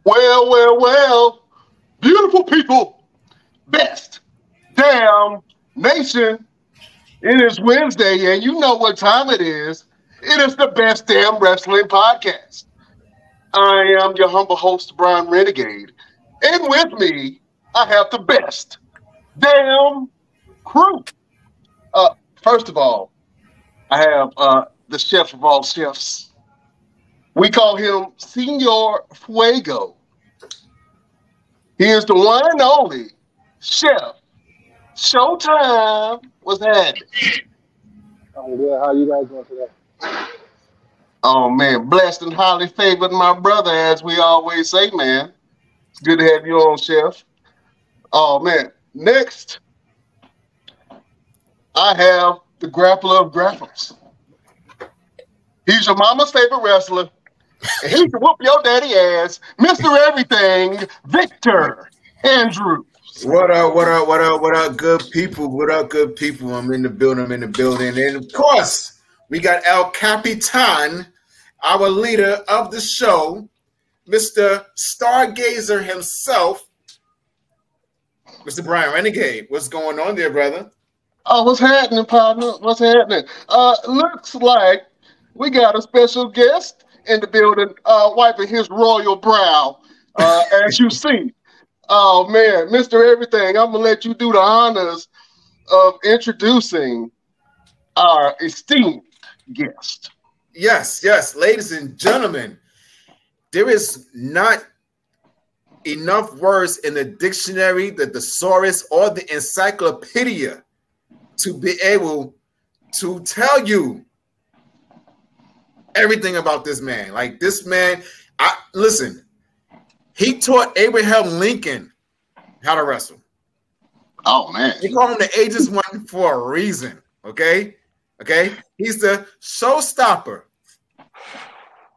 Well, well, well, beautiful people, best damn nation. It is Wednesday, and you know what time it is. It is the best damn wrestling podcast. I am your humble host, Brian Renegade, and with me, I have the best damn crew. First of all, I have the chef of all chefs. We call him Senor Fuego. He is the one and only chef. Showtime was happening. I'm good. How you guys doing today? Oh man, blessed and highly favored, my brother, as we always say, man. It's good to have you on, chef. Oh man, next I have the grappler of grapples. He's your mama's favorite wrestler, and he can whoop your daddy ass, Mr. Everything, Victor Andrews. What up, good people? What up, good people? I'm in the building, And of course, we got El Capitan, our leader of the show, Mr. Stargazer himself, Mr. Brian Renegade. What's going on there, brother? Oh, what's happening, partner? What's happening? Looks like we got a special guest in the building, wiping his royal brow, as you see. Oh, man, Mr. Everything, I'm going to let you do the honors of introducing our esteemed guest. Yes, ladies and gentlemen, there is not enough words in the dictionary, the thesaurus, or the encyclopedia to be able to tell you everything about this man. Like this man, listen, he taught Abraham Lincoln how to wrestle. Oh man. They call him the ageist one for a reason. Okay? He's the showstopper,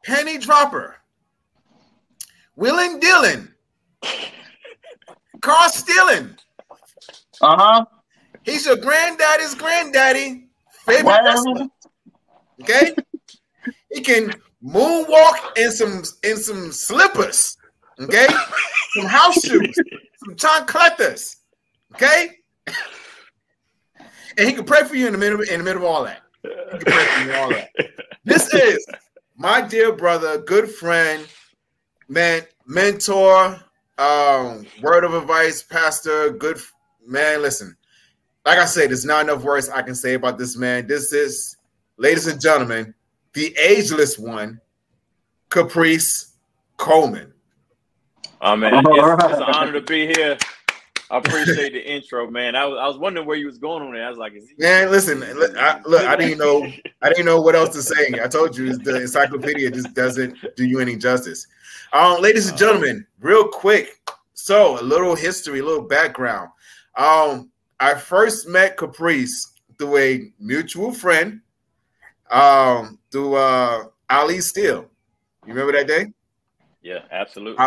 penny dropper, wheeling dealing, car stealing. He's your granddaddy's granddaddy favorite wrestler. Okay? He can moonwalk in some slippers. Okay? Some house shoes, some chancletas. Okay? And he can pray for you in the middle of all that. He can pray for you all that. This is my dear brother, good friend, man, mentor, word of advice, pastor, good man. Listen, like I said, there's not enough words I can say about this man. This is, ladies and gentlemen, the ageless one, Caprice Coleman. Oh man, it's an honor to be here. I appreciate the intro, man. I was wondering where you was going on there. I was like, man, listen, I didn't know what else to say. I told you the encyclopedia just doesn't do you any justice. Ladies and gentlemen, real quick. So a little history, a little background. I first met Caprice through a mutual friend, through Ali Steele. You remember that day? Yeah, absolutely.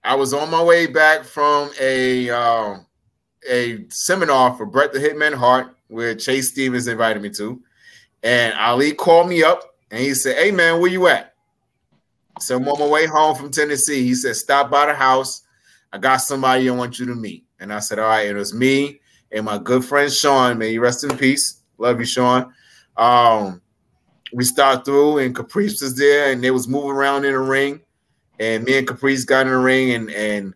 I was on my way back from a seminar for Bret the Hitman Hart, where Chase Stevens invited me to, and Ali called me up and he said, "Hey man, where you at?" So I'm on my way home from Tennessee. He said, "Stop by the house. I got somebody I want you to meet." And I said, "All right." It was me and my good friend Sean. May he rest in peace. Love you, Sean. We started through, and Caprice was there, and they was moving around in the ring. And me and Caprice got in the ring, and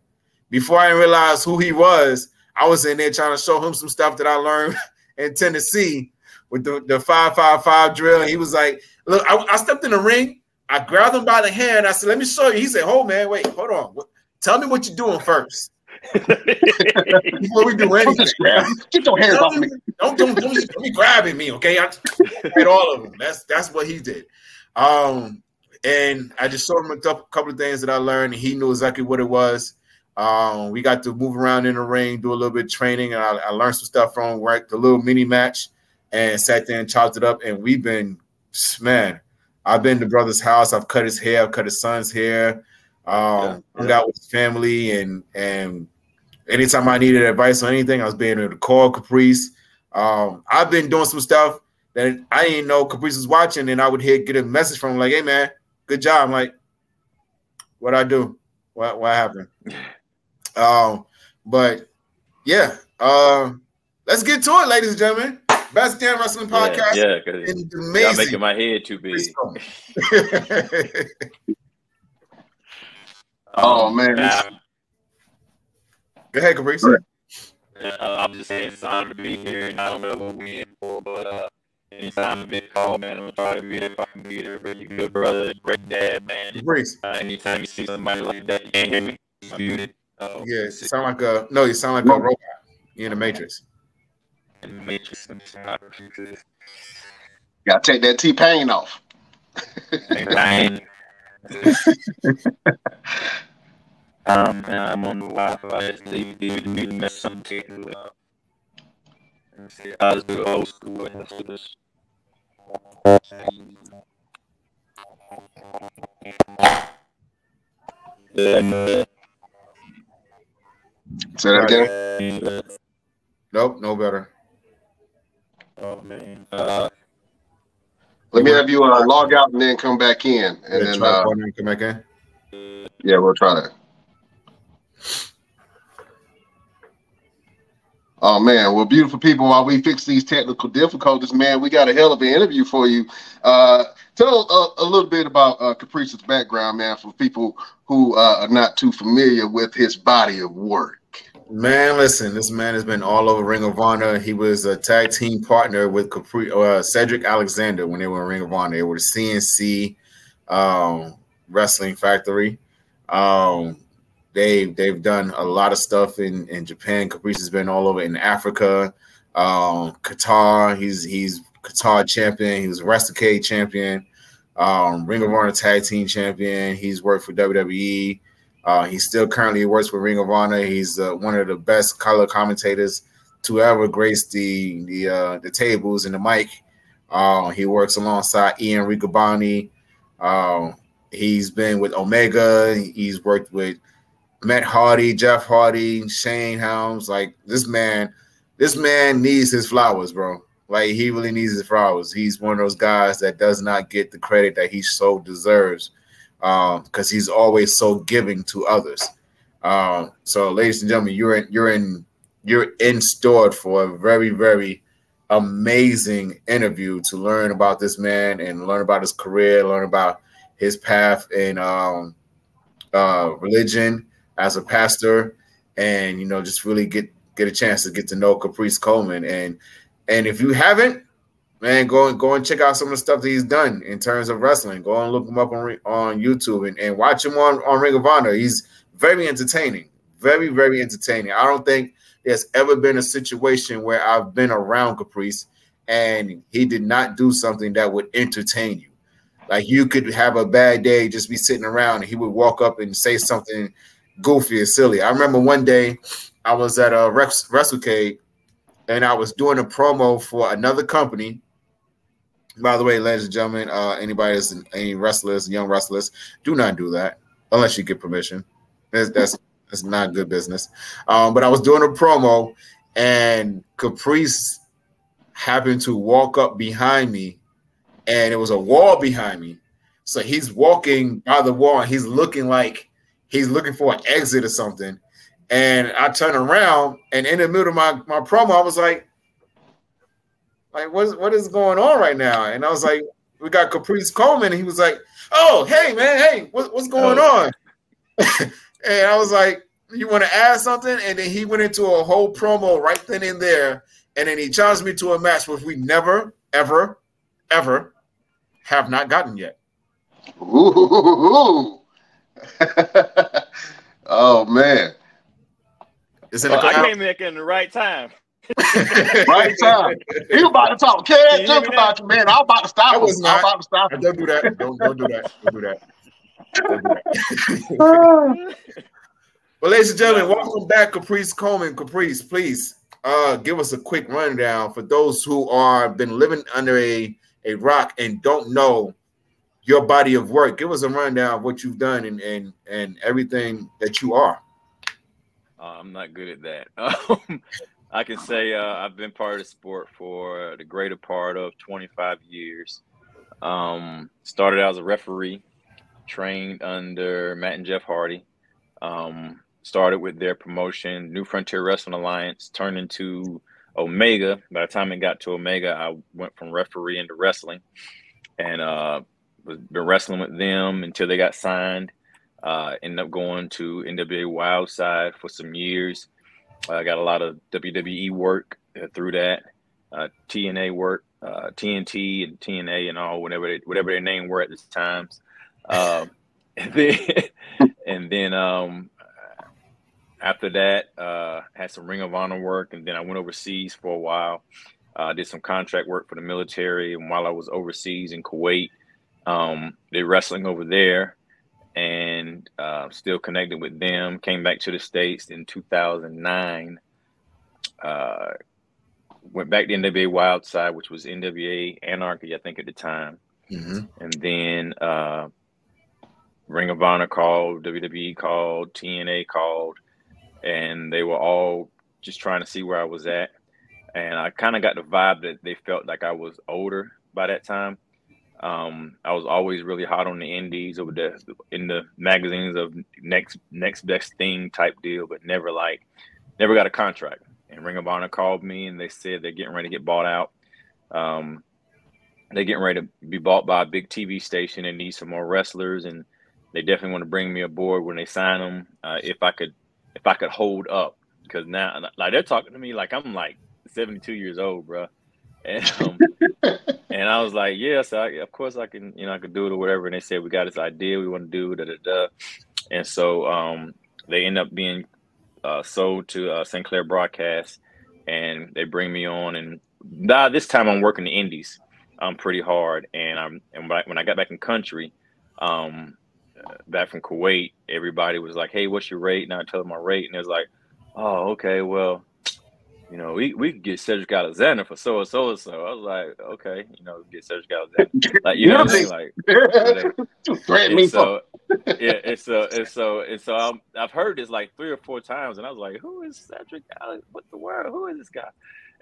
before I realized who he was, I was in there trying to show him some stuff that I learned in Tennessee with the 5-5-5 drill. And he was like, "Look," I stepped in the ring. I grabbed him by the hand. I said, "Let me show you." He said, "Oh man, wait, hold on. Tell me what you're doing first before we do anything. Get your hands off me. Don't be grabbing me, okay?" I hit all of them. That's what he did. And I just showed him a couple of things that I learned, and he knew exactly what it was. We got to move around in the ring, do a little bit of training, and I learned some stuff from work, the little mini match, and sat there and chopped it up. And we've been, man, I've been to brother's house. I've cut his hair. I've cut his son's hair. Hung out with his family, and anytime I needed advice on anything, I was being able to call Caprice. I've been doing some stuff that I didn't know Caprice was watching, and I would get a message from him like, "Hey man, good job." I'm like, "What I do?" What happened? But yeah, let's get to it, ladies and gentlemen. Best Damn Wrestling Podcast. Yeah, because y'all making my head too big. Oh man. Go ahead, Caprice. I'm just saying it's an honor to be here, and I don't know what we're in for, but anytime I've been called, man, I'm gonna try to be there if I can be there. Really good brother, great dad, man. Caprice. Anytime you see somebody like that, you can't hear me. I'm muted. Yeah, you sound like a robot. You're in the Matrix. In the Matrix. Gotta take that T-Pain off. I'm on the Wi-Fi. I just leave the meeting mess something to I was do old school and that's this. Say that again. Nope, no better. Oh man. Let me have you log out and then come back in, and then come back in. Yeah, we'll try that. Oh man, well, beautiful people. While we fix these technical difficulties, man, we got a hell of an interview for you. Tell a little bit about Caprice's background, man, for people who are not too familiar with his body of work. Man, listen, this man has been all over Ring of Honor. He was a tag team partner with Cedric Alexander when they were in Ring of Honor. They were the CNC Wrestling Factory. They've done a lot of stuff in Japan. Caprice has been all over in Africa, Qatar. He's Qatar champion. He was Wrestlecade champion, Ring of Honor tag team champion. He's worked for WWE. He still currently works for Ring of Honor. He's one of the best color commentators to ever grace the tables and the mic. He works alongside Ian Riccoboni. He's been with Omega. He's worked with Matt Hardy, Jeff Hardy, Shane Helms. Like this man needs his flowers, bro. Like he really needs his flowers. He's one of those guys that does not get the credit that he so deserves. Because he's always so giving to others. So, ladies and gentlemen, you're in store for a very, very amazing interview to learn about this man and learn about his career, learn about his path in religion as a pastor, and just really get a chance to get to know Caprice Coleman. And if you haven't, man, go and check out some of the stuff that he's done in terms of wrestling. Go and look him up on YouTube and watch him on Ring of Honor. He's very entertaining, very, very entertaining. I don't think there's ever been a situation where I've been around Caprice and he did not do something that would entertain you. Like you could have a bad day, just be sitting around, and he would walk up and say something goofy and silly. I remember one day I was at a Wrestlecade and I was doing a promo for another company. By the way, ladies and gentlemen, anybody that's any wrestlers, young wrestlers, do not do that unless you get permission. That's not good business. But I was doing a promo, and Caprice happened to walk up behind me, and it was a wall behind me. So he's walking by the wall, and he's looking like he's looking for an exit or something. And I turn around, and in the middle of my promo, I was like, what is going on right now? And I was like, we got Caprice Coleman. And he was like, oh, hey, man, hey, what's going on? And I was like, you want to add something? And then he went into a whole promo right then and there. And then he challenged me to a match which we never, ever, ever have not gotten yet. Ooh. Oh, man. I came back in the right time. Right time. He was about to talk. Can't jump about you, man. I'm about to stop him. I'm about to stop him. Don't do that. Don't do that. Don't do that. Don't do that. Well, ladies and gentlemen, welcome back, Caprice Coleman. Caprice, please give us a quick rundown for those who are been living under a rock and don't know your body of work. Give us a rundown of what you've done and everything that you are. I'm not good at that. I can say I've been part of the sport for the greater part of 25 years. Started out as a referee, trained under Matt and Jeff Hardy. Started with their promotion, New Frontier Wrestling Alliance, turned into Omega. By the time it got to Omega, I went from referee into wrestling, and been wrestling with them until they got signed. Ended up going to NWA Wildside for some years. I got a lot of WWE work through that, TNA work, TNT and TNA and all, whatever their name were at the times. And then after that, had some Ring of Honor work, and then I went overseas for a while. Did some contract work for the military, and while I was overseas in Kuwait, did wrestling over there, and still connected with them. Came back to the States in 2009. Went back to NWA Wildside, which was NWA Anarchy, I think, at the time. And then Ring of Honor called, WWE called, TNA called, and they were all just trying to see where I was at. And I kind of got the vibe that they felt like I was older by that time. I was always really hot on the indies over there in the magazines of next best thing type deal, but never got a contract. And Ring of Honor called me and they said they're getting ready to get bought out. They're getting ready to be bought by a big TV station and need some more wrestlers, and they definitely want to bring me aboard when they sign them. If I could hold up, because now like they're talking to me like I'm like 72 years old, bro. And and I was like, yes, of course I can, I could do it or whatever. And they said, we got this idea we want to do, And so they end up being sold to Sinclair Broadcast, and they bring me on. And this time I'm working the indies pretty hard. And when I got back in country, back from Kuwait, everybody was like, hey, what's your rate? And I told them my rate, and it was like, oh, okay, well, we could get Cedric Alexander for so and so and so. I was like, okay, get Cedric Alexander. Like, you know what I mean? Like, so I've heard this like 3 or 4 times, and I was like, who is Cedric Alex? What the world? Who is this guy?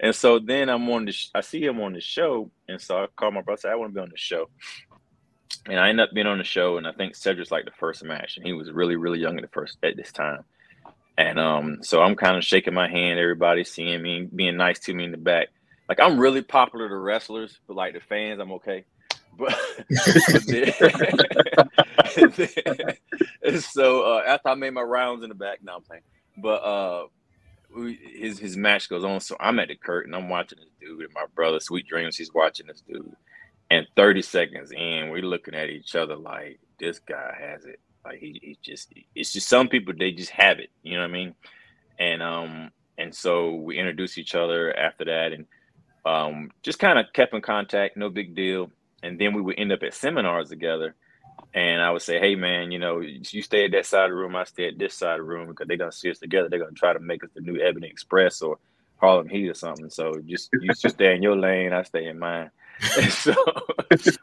And so then I see him on the show, and so I called my brother, I said, I want to be on the show. And I ended up being on the show, and I think Cedric's like the first match, and he was really, really young at this time. And so I'm kind of shaking my hand, everybody seeing me, being nice to me in the back. Like, I'm really popular to wrestlers, but like the fans, I'm okay. But and so after I made my rounds in the back, now I'm playing. But his match goes on, so I'm at the curtain, I'm watching this dude, and my brother, Sweet Dreams, he's watching this dude. And 30 seconds in, we're looking at each other like, this guy has it. Like, it's just some people, they just have it, you know what I mean? And so we introduced each other after that, and just kind of kept in contact, no big deal. And then we would end up at seminars together, and I would say, hey man, you stay at that side of the room, I stay at this side of the room, because they're gonna see us together. They're gonna try to make us the new Ebony Express or Harlem Heat or something. So you just stay in your lane, I stay in mine. And so it's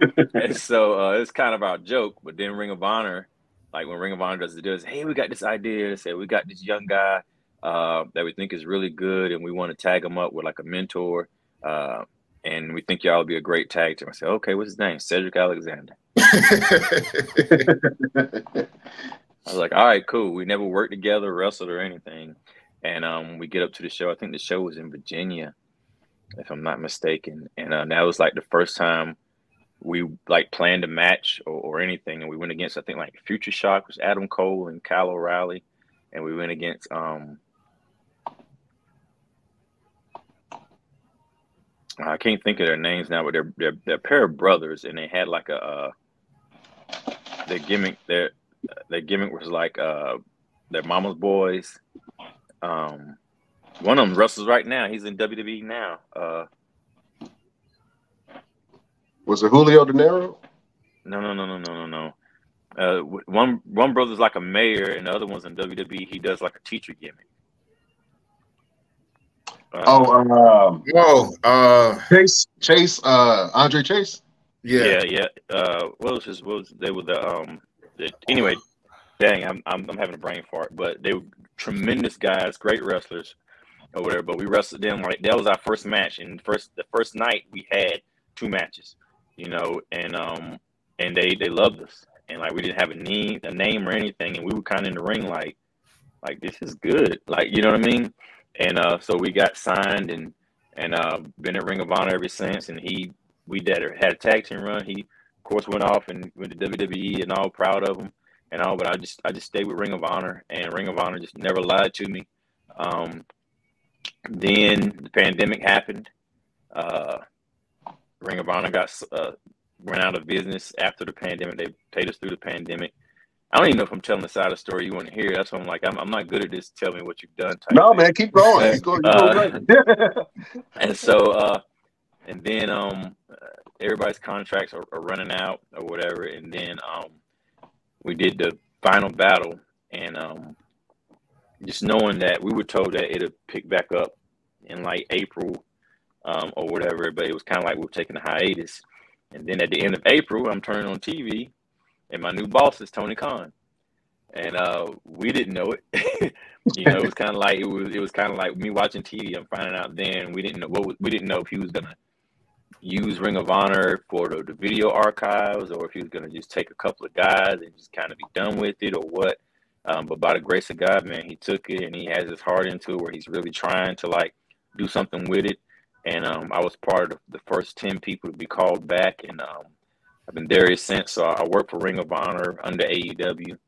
kind of our joke. But then Ring of Honor, like when Ring of Honor does, hey, we got this idea. They say, we got this young guy that we think is really good, and we want to tag him up with like a mentor. And we think y'all will be a great tag team. I said, okay, what's his name? Cedric Alexander. I was like, all right, cool. We never worked together, wrestled or anything. And we get up to the show. I think the show was in Virginia, if I'm not mistaken. And that was like the first time we like planned a match or anything. And we went against, I think, like Future Shock, was Adam Cole and Kyle O'Reilly. And we went against I can't think of their names now, but they're a pair of brothers, and they had like their gimmick was like their mama's boys. One of them wrestles right now. He's in WWE now. Was it Julio De Niro? No. One brother's like a mayor, and the other one's in WWE. He does like a teacher gimmick. Chase, Andre Chase. Yeah. What was they were anyway. Dang, I'm having a brain fart, but they were tremendous guys, great wrestlers or whatever. But we wrestled them like that was our first match, and the first night we had 2 matches, and they loved us, and like we didn't have a name or anything, and we were kind of in the ring like, like this is good. Like, you know what I mean? And so we got signed and been at Ring of Honor ever since. And we had a tag team run. He of course went off and went to WWE and all, proud of him and all. But I just stayed with Ring of Honor, and Ring of Honor just never lied to me. Then the pandemic happened. Ring of Honor got ran out of business after the pandemic. They paid us through the pandemic. I don't even know if I'm telling the side of the story you want to hear. That's why I'm like, I'm not good at this. Tell me what you've done. No, man, keep going. Keep going. And so, and then everybody's contracts are running out or whatever. And then we did the final battle, and just knowing that we were told that it'll pick back up in like April or whatever, but it was kind of like we were taking a hiatus. And then at the end of April, I'm turning on TV, and my new boss is Tony Khan, and we didn't know it. You know, it was kind of like it was kind of like me watching TV. I'm finding out then we didn't know if he was gonna use Ring of Honor for the video archives, or if he was gonna just take a couple of guys and just kind of be done with it, or what. But by the grace of God, man, he took it and he has his heart into it, where he's really trying to like do something with it. And I was part of the first 10 people to be called back, and I've been there since. So I work for Ring of Honor under AEW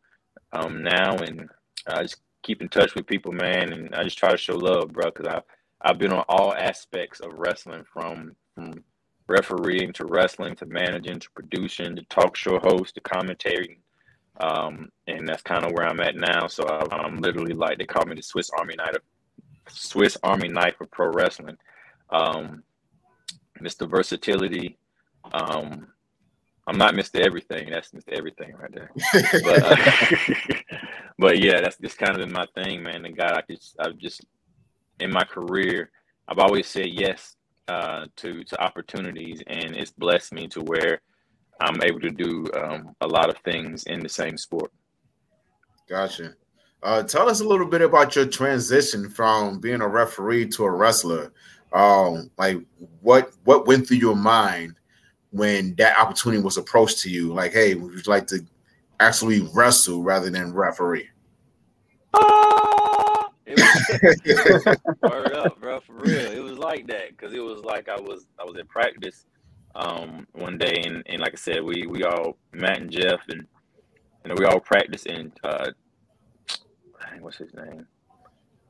now, and I just keep in touch with people, man, and I just try to show love, bro, because I've been on all aspects of wrestling, from refereeing to wrestling to managing to producing to talk show host to commentating, and that's kind of where I'm at now. So I'm literally like, they call me the Swiss Army knife of pro wrestling. Mr. Versatility. I'm not Mr. Everything. That's Mr. Everything right there. But yeah, that's just kind of been my thing, man. And God, I've just in my career, I've always said yes to opportunities, and it's blessed me to where I'm able to do a lot of things in the same sport. Gotcha. Tell us a little bit about your transition from being a referee to a wrestler. Like what went through your mind when that opportunity was approached to you? Like, hey, would you like to actually wrestle rather than referee? Word up, bro, for real. It was like that, because it was like I was in practice one day, and like I said, we all, Matt and Jeff, and we all practiced in what's his name?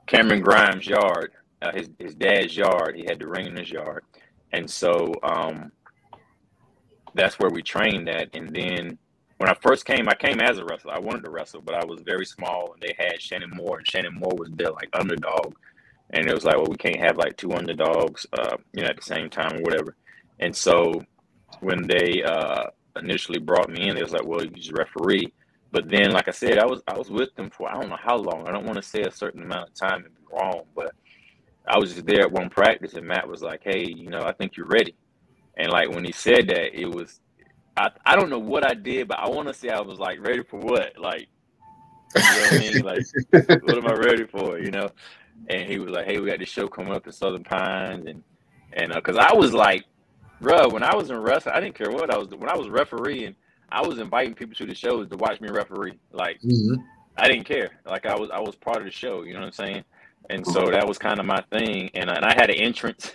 Cameron Grimes' yard. His dad's yard. He had the ring in his yard, and so that's where we trained at. And then when I first came, I came as a wrestler. I wanted to wrestle, but I was very small, and they had Shannon Moore, and Shannon Moore was their like underdog, and it was like, well, we can't have like two underdogs, at the same time or whatever. And so when they initially brought me in, it was like, well, you just referee. But then, like I said, I was with them for I don't know how long. I don't want to say a certain amount of time and be wrong, but I was just there at one practice, and Matt was like, hey, I think you're ready. And like when he said that, it was, I don't know what I did, but I want to say I was like, ready for what? Like, you know what I mean? Like, what am I ready for? And he was like, hey, we got this show coming up in Southern Pines. And because I was like, bro, when I was in wrestling, I didn't care what I was doing. When I was refereeing, I was inviting people to the shows to watch me referee. Like, I didn't care. Like, I was part of the show. You know what I'm saying? And so that was kind of my thing. And I had an entrance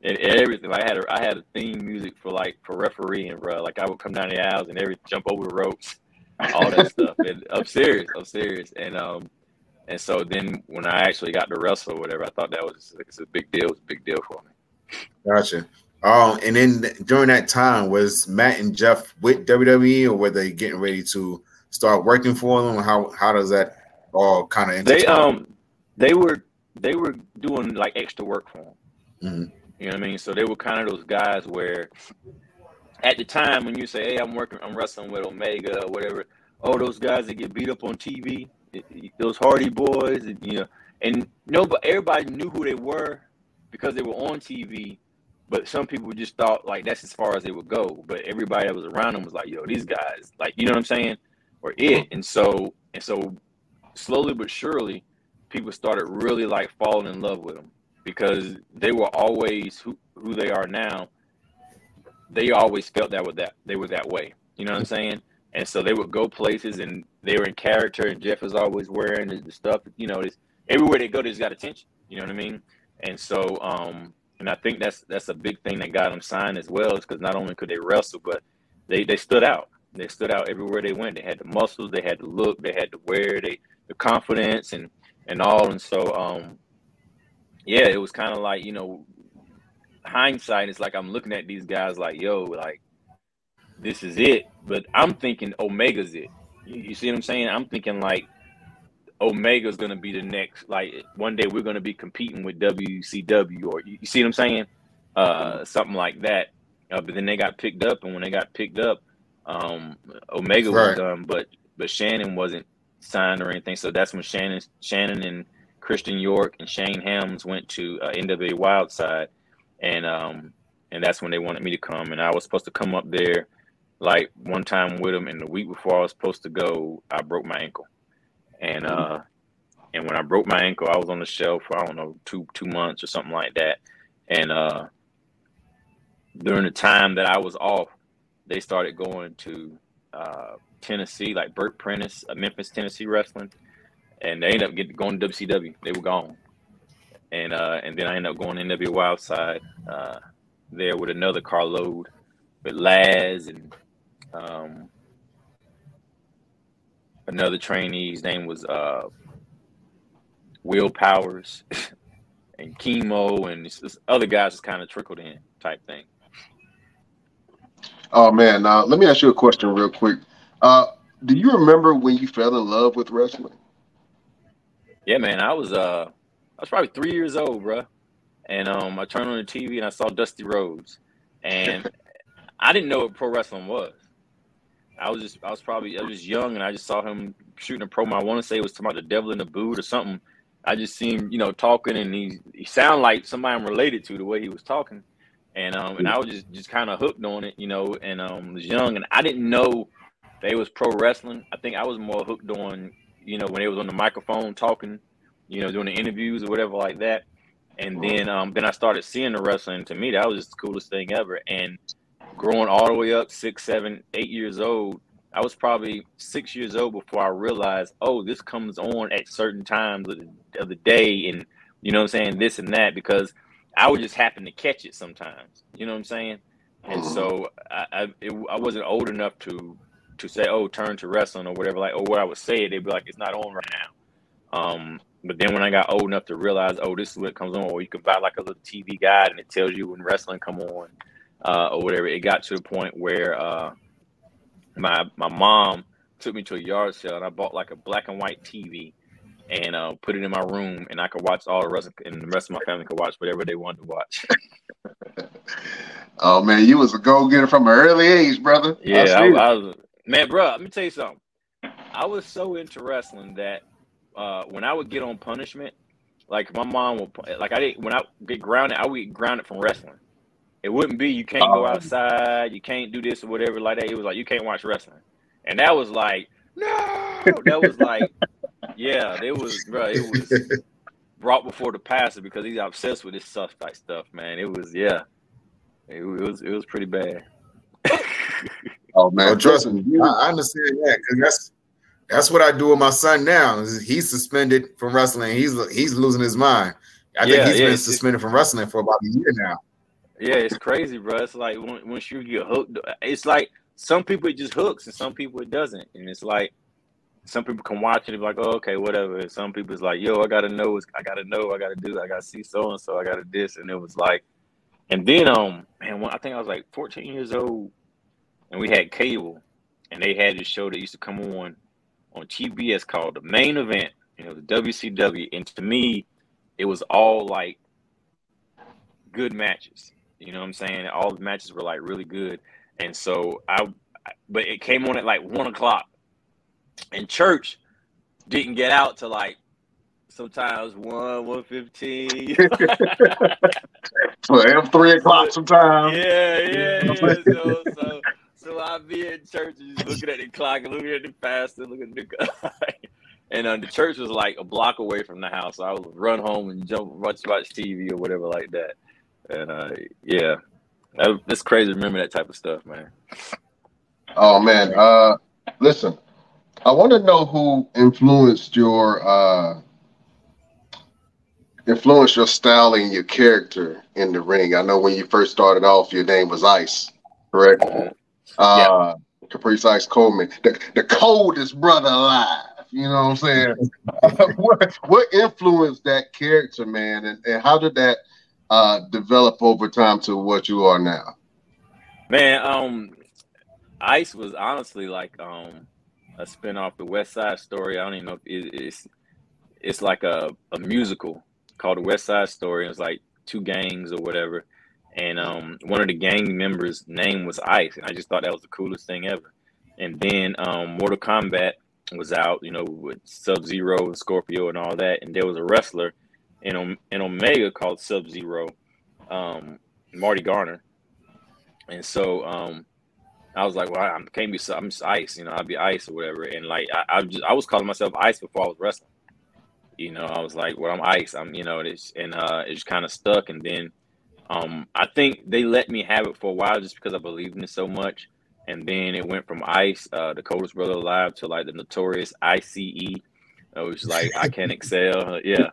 and everything. I had a theme music for refereeing, bro. Like, I would come down the aisles and jump over the ropes, all that stuff. And I'm serious. And so then when I actually got to wrestle or whatever, I thought that was it's a big deal. It was a big deal for me. Gotcha. And then during that time, was Matt and Jeff with WWE, or were they getting ready to start working for them? How does that all kind of intertwine? They were doing like extra work for them. Mm-hmm. You know what I mean? So they were kind of those guys where at the time when you say, hey, I'm wrestling with Omega or whatever, oh, those guys that get beat up on TV, those Hardy Boys, but everybody knew who they were because they were on TV. But some people just thought like that's as far as they would go. But everybody that was around them was like, yo, these guys, like, you know what I'm saying? Or it. And so slowly but surely, people started really like falling in love with them because they were always who they are now. They always felt they were that way. You know what I'm saying? And so they would go places, and they were in character, and Jeff was always wearing the stuff. You know, everywhere they go, they just got attention. You know what I mean? And so, and I think that's a big thing that got them signed as well, is because not only could they wrestle, but they stood out. They stood out everywhere they went. They had the muscles, they had the look, they had the wear, the confidence, and all. And so, yeah, it was kind of like, you know, hindsight. It's like I'm looking at these guys like, yo, like, this is it. But I'm thinking Omega's it. You see what I'm saying? I'm thinking like Omega's going to be the next, like one day we're going to be competing with WCW, or you see what I'm saying? Something like that. But then they got picked up, and when they got picked up, Omega was done, but Shannon wasn't signed or anything. So that's when Shannon and Christian York and Shane Helms went to NWA Wildside, and that's when they wanted me to come, and I was supposed to come up there like one time with them, and the week before I was supposed to go, I broke my ankle. And when I broke my ankle, I was on the shelf for, I don't know, two months or something like that. And during the time that I was off, they started going to Tennessee, like Burt Prentice, Memphis, Tennessee wrestling, and they ended up going to WCW. They were gone, and then I ended up going to NWA Wildside there with another carload with Laz and another trainee. His name was Will Powers and Chemo, and this other guys just kind of trickled in type thing. Oh man, let me ask you a question real quick. Do you remember when you fell in love with wrestling? Yeah, man, I was probably 3 years old, bro, and I turned on the TV and I saw Dusty Rhodes, and I didn't know what pro wrestling was. I was just young, and I just saw him shooting a promo. I want to say it was talking about the devil in the boot or something. I just seen him, you know, talking, and he sounded like somebody I'm related to the way he was talking. And I was just kind of hooked on it, you know, and was young, and I didn't know they was pro wrestling. I think I was more hooked on, you know, when they was on the microphone talking, you know, doing the interviews or whatever like that. And then I started seeing the wrestling. To me, that was just the coolest thing ever. And growing all the way up 6, 7, 8 years old, I was probably 6 years old before I realized, oh, this comes on at certain times of the day, and you know what I'm saying, this and that, because I would just happen to catch it sometimes. You know what I'm saying? And so I wasn't old enough to say, oh, turn to wrestling or whatever. Like, or what I would say, they'd be like, it's not on right now. But then when I got old enough to realize, oh, this is what comes on, or you can buy like a little TV guide and it tells you when wrestling come on, or whatever. It got to the point where my mom took me to a yard sale, and I bought like a black and white TV and put it in my room, and I could watch all the rest, and the rest of my family could watch whatever they wanted to watch. Oh man, you was a go-getter from an early age, brother. Yeah, I was, man, bro. Let me tell you something. I was so into wrestling that when I would get on punishment, like my mom would, like when I get grounded, I would get grounded from wrestling. It wouldn't be you can't go outside, you can't do this or whatever like that. It was like you can't watch wrestling, and that was like no, that was like yeah, it was, bro. It was brought before the pastor because he's obsessed with this stuff, man. It was it was pretty bad. Oh man, well, trust me, I understand that, because that's what I do with my son now. He's suspended from wrestling. He's losing his mind. I think he's been suspended from wrestling for about a year now. Yeah, it's crazy, bro. It's like once you get hooked, it's like some people it just hooks and some people it doesn't. And it's like some people can watch it and be like, oh, okay, whatever. And some people it's like, yo, I gotta know, I gotta do, I gotta see so and so, I gotta this. And it was like, and then man, I think I was like 14 years old, and we had cable, and they had this show that used to come on TBS called The Main Event. You know, the WCW, and to me, it was all like good matches. You know what I'm saying? All the matches were like really good. And so but it came on at like 1:00, and church didn't get out to like sometimes 1:15. So 3:00 sometimes. Yeah. So I'd be in church and just looking at the clock and looking at the pastor, looking at the guy. And the church was like a block away from the house. So I would run home and watch TV or whatever like that. And it's crazy to remember that type of stuff, man. Oh man, Listen, I want to know who influenced your style and your character in the ring. I know when you first started off, your name was Ice, correct? Mhm. Yeah. Uh, Caprice Ice Coleman, the coldest brother alive. You know what I'm saying? what influenced that character, man, and how did that develop over time to what you are now? Man, Ice was honestly like a spinoff the West Side Story. I don't even know if it's like a musical called the West Side Story. It's like two gangs or whatever. And one of the gang members' name was Ice, and I just thought that was the coolest thing ever. And then Mortal Kombat was out, you know, with Sub Zero and Scorpio and all that. And there was a wrestler in Omega called Sub Zero, Marty Garner. And so I was like, well, I can't be, I'm just Ice, you know, I'll be Ice or whatever. And like, I was calling myself Ice before I was wrestling. You know, I was like, well, I'm Ice. You know, it just kind of stuck. And then I think they let me have it for a while just because I believed in it so much. And then it went from Ice, the coldest brother alive, to like the notorious ICE. It was like I can't excel, yeah.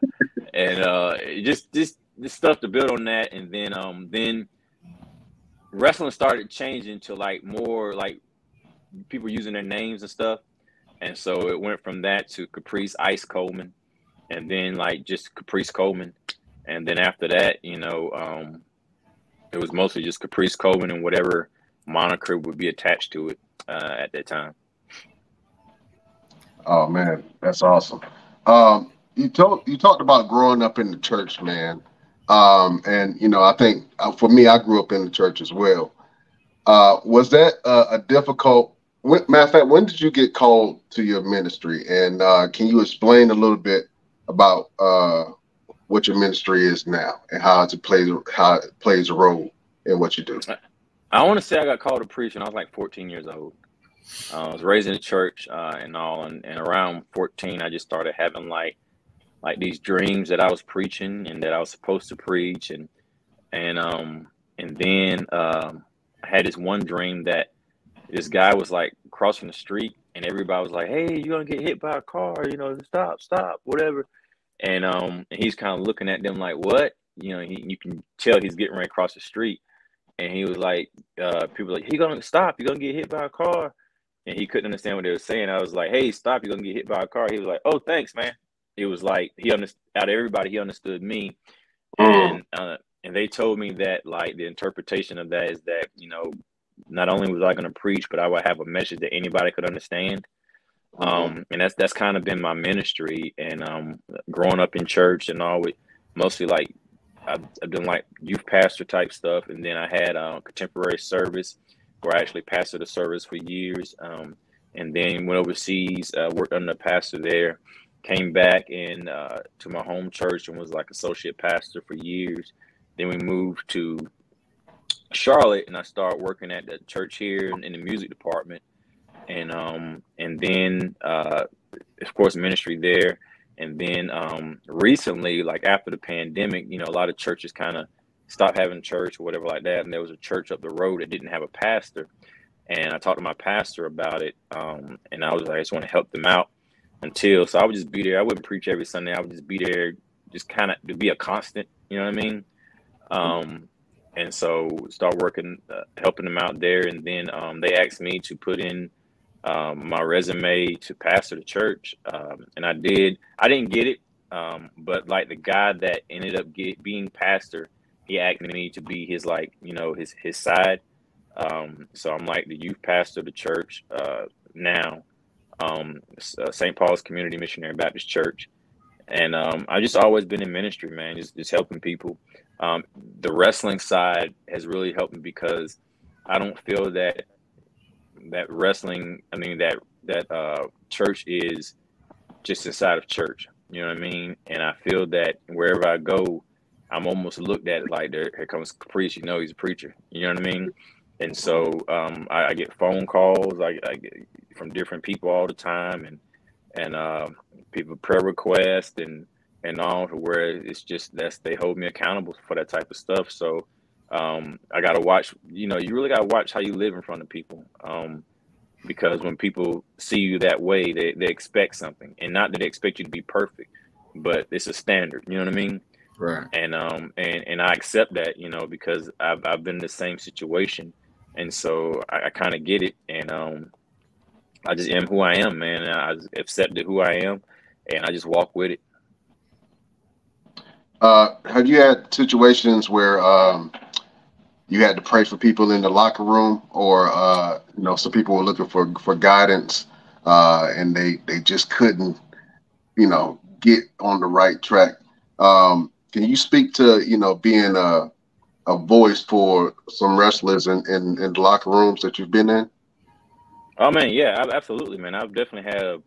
And just this stuff to build on that. And then wrestling started changing to like more like people using their names and stuff. And so it went from that to Caprice Ice Coleman, and then like just Caprice Coleman. And then after that, you know, it was mostly just Caprice Coleman and whatever moniker would be attached to it at that time. Oh man, that's awesome. You talked about growing up in the church, man. And you know, I think for me, I grew up in the church as well. Was that a difficult? Matter of fact, when did you get called to your ministry? And can you explain a little bit about what your ministry is now and how it plays a role in what you do? I want to say I got called to preach when I was like 14 years old. I was raised in the church and all, and around 14, I just started having like these dreams that I was preaching and that I was supposed to preach, and then I had this one dream that this guy was like crossing the street, and everybody was like, "Hey, you're gonna get hit by a car, you know, stop, whatever." And he's kind of looking at them like, "What?" You know, you can tell he's getting ready to cross the street, and he was like, "People were like, he gonna stop, you're gonna get hit by a car," and he couldn't understand what they were saying. I was like, "Hey, stop, you're gonna get hit by a car." He was like, "Oh, thanks, man." It was like he understood out of everybody, he understood me, Mm. and they told me that like the interpretation of that is that, you know, not only was I going to preach, but I would have a message that anybody could understand. Mhm. And that's kind of been my ministry. And growing up in church and all, with mostly like I've done like youth pastor type stuff, and then I had contemporary service where I actually pastored a service for years. And then went overseas, worked under a pastor there, came back and to my home church and was like associate pastor for years. Then we moved to Charlotte, and I started working at the church here in the music department, and then of course ministry there, and then recently, like after the pandemic, you know, a lot of churches kind of stopped having church or whatever like that, and there was a church up the road that didn't have a pastor, and I talked to my pastor about it, and I was like, I just want to help them out so I would just be there. I wouldn't preach every Sunday. I would just be there, just kind of to be a constant. You know what I mean? And so start working, helping them out there. And then they asked me to put in my resume to pastor the church. And I did. I didn't get it. But like the guy that ended up being pastor, he asked me to be his, like, you know, his side. So I'm like the youth pastor of the church now, St. Paul's Community Missionary Baptist Church. And I've just always been in ministry, man, just helping people. The wrestling side has really helped me because I don't feel that wrestling, I mean, that church is just inside of church. You know what I mean? And I feel that wherever I go, I'm almost looked at like, here comes Caprice, you know, he's a preacher. You know what I mean? And so I get phone calls I get from different people all the time, and people prayer requests and all, to where it's just they hold me accountable for that type of stuff. So I gotta watch. You know, you really gotta watch how you live in front of people. because when people see you that way, they expect something, and not that they expect you to be perfect, but it's a standard. You know what I mean? Right. And I accept that, you know, because I've been in the same situation, and so I kind of get it, and I just am who I am, man. And I just accepted who I am, and I just walk with it. Have you had situations where you had to pray for people in the locker room, or some people were looking for guidance, and they just couldn't, get on the right track? Can you speak to being a voice for some wrestlers in the locker rooms that you've been in? Oh man, yeah, absolutely, man. I've definitely had a,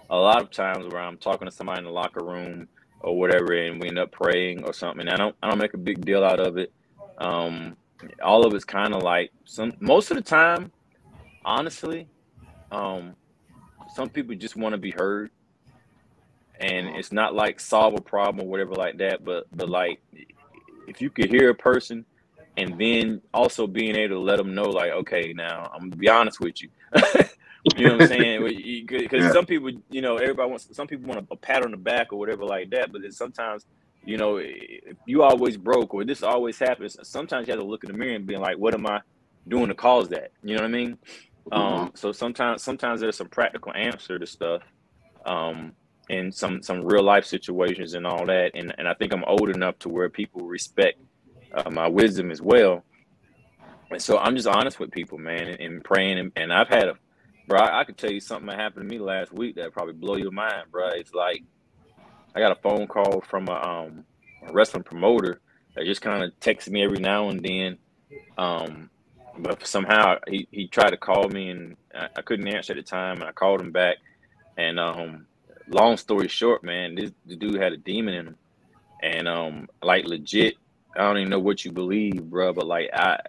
a lot of times where I'm talking to somebody in the locker room or whatever, and we end up praying or something. And I don't make a big deal out of it. All of it's kind of like most of the time, honestly, some people just want to be heard, and it's not like solve a problem or whatever like that. But like, if you could hear a person, and then also being able to let them know, like, okay, now I'm gonna be honest with you. You know what I'm saying? Because some people, some people want a pat on the back or whatever like that. But then sometimes, if you always broke or this always happens, sometimes you have to look in the mirror and be like, what am I doing to cause that? You know what I mean? So sometimes there's some practical answer to stuff, and some real life situations and all that. And I think I'm old enough to where people respect my wisdom as well. And so I'm just honest with people, man, and praying. And I've had bro, I could tell you something that happened to me last week that probably blow your mind, bro. It's like I got a phone call from a wrestling promoter that just kind of texts me every now and then. But somehow he tried to call me, and I couldn't answer at the time, and I called him back. And long story short, man, the dude had a demon in him, and like legit, I don't even know what you believe, bro, but like I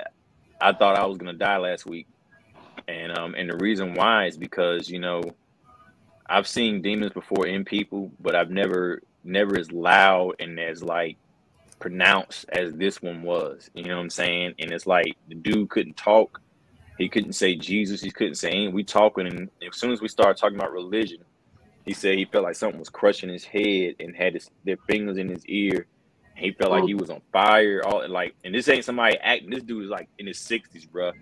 thought I was gonna die last week. And the reason why is because, I've seen demons before in people, but I've never as loud and as like pronounced as this one was. You know what I'm saying? And it's like the dude couldn't talk. He couldn't say Jesus. He couldn't say anything. We talking, and as soon as we started talking about religion, he said he felt like something was crushing his head and had their fingers in his ear. He felt like he was on fire. And this ain't somebody acting. This dude is like in his 60s, bro.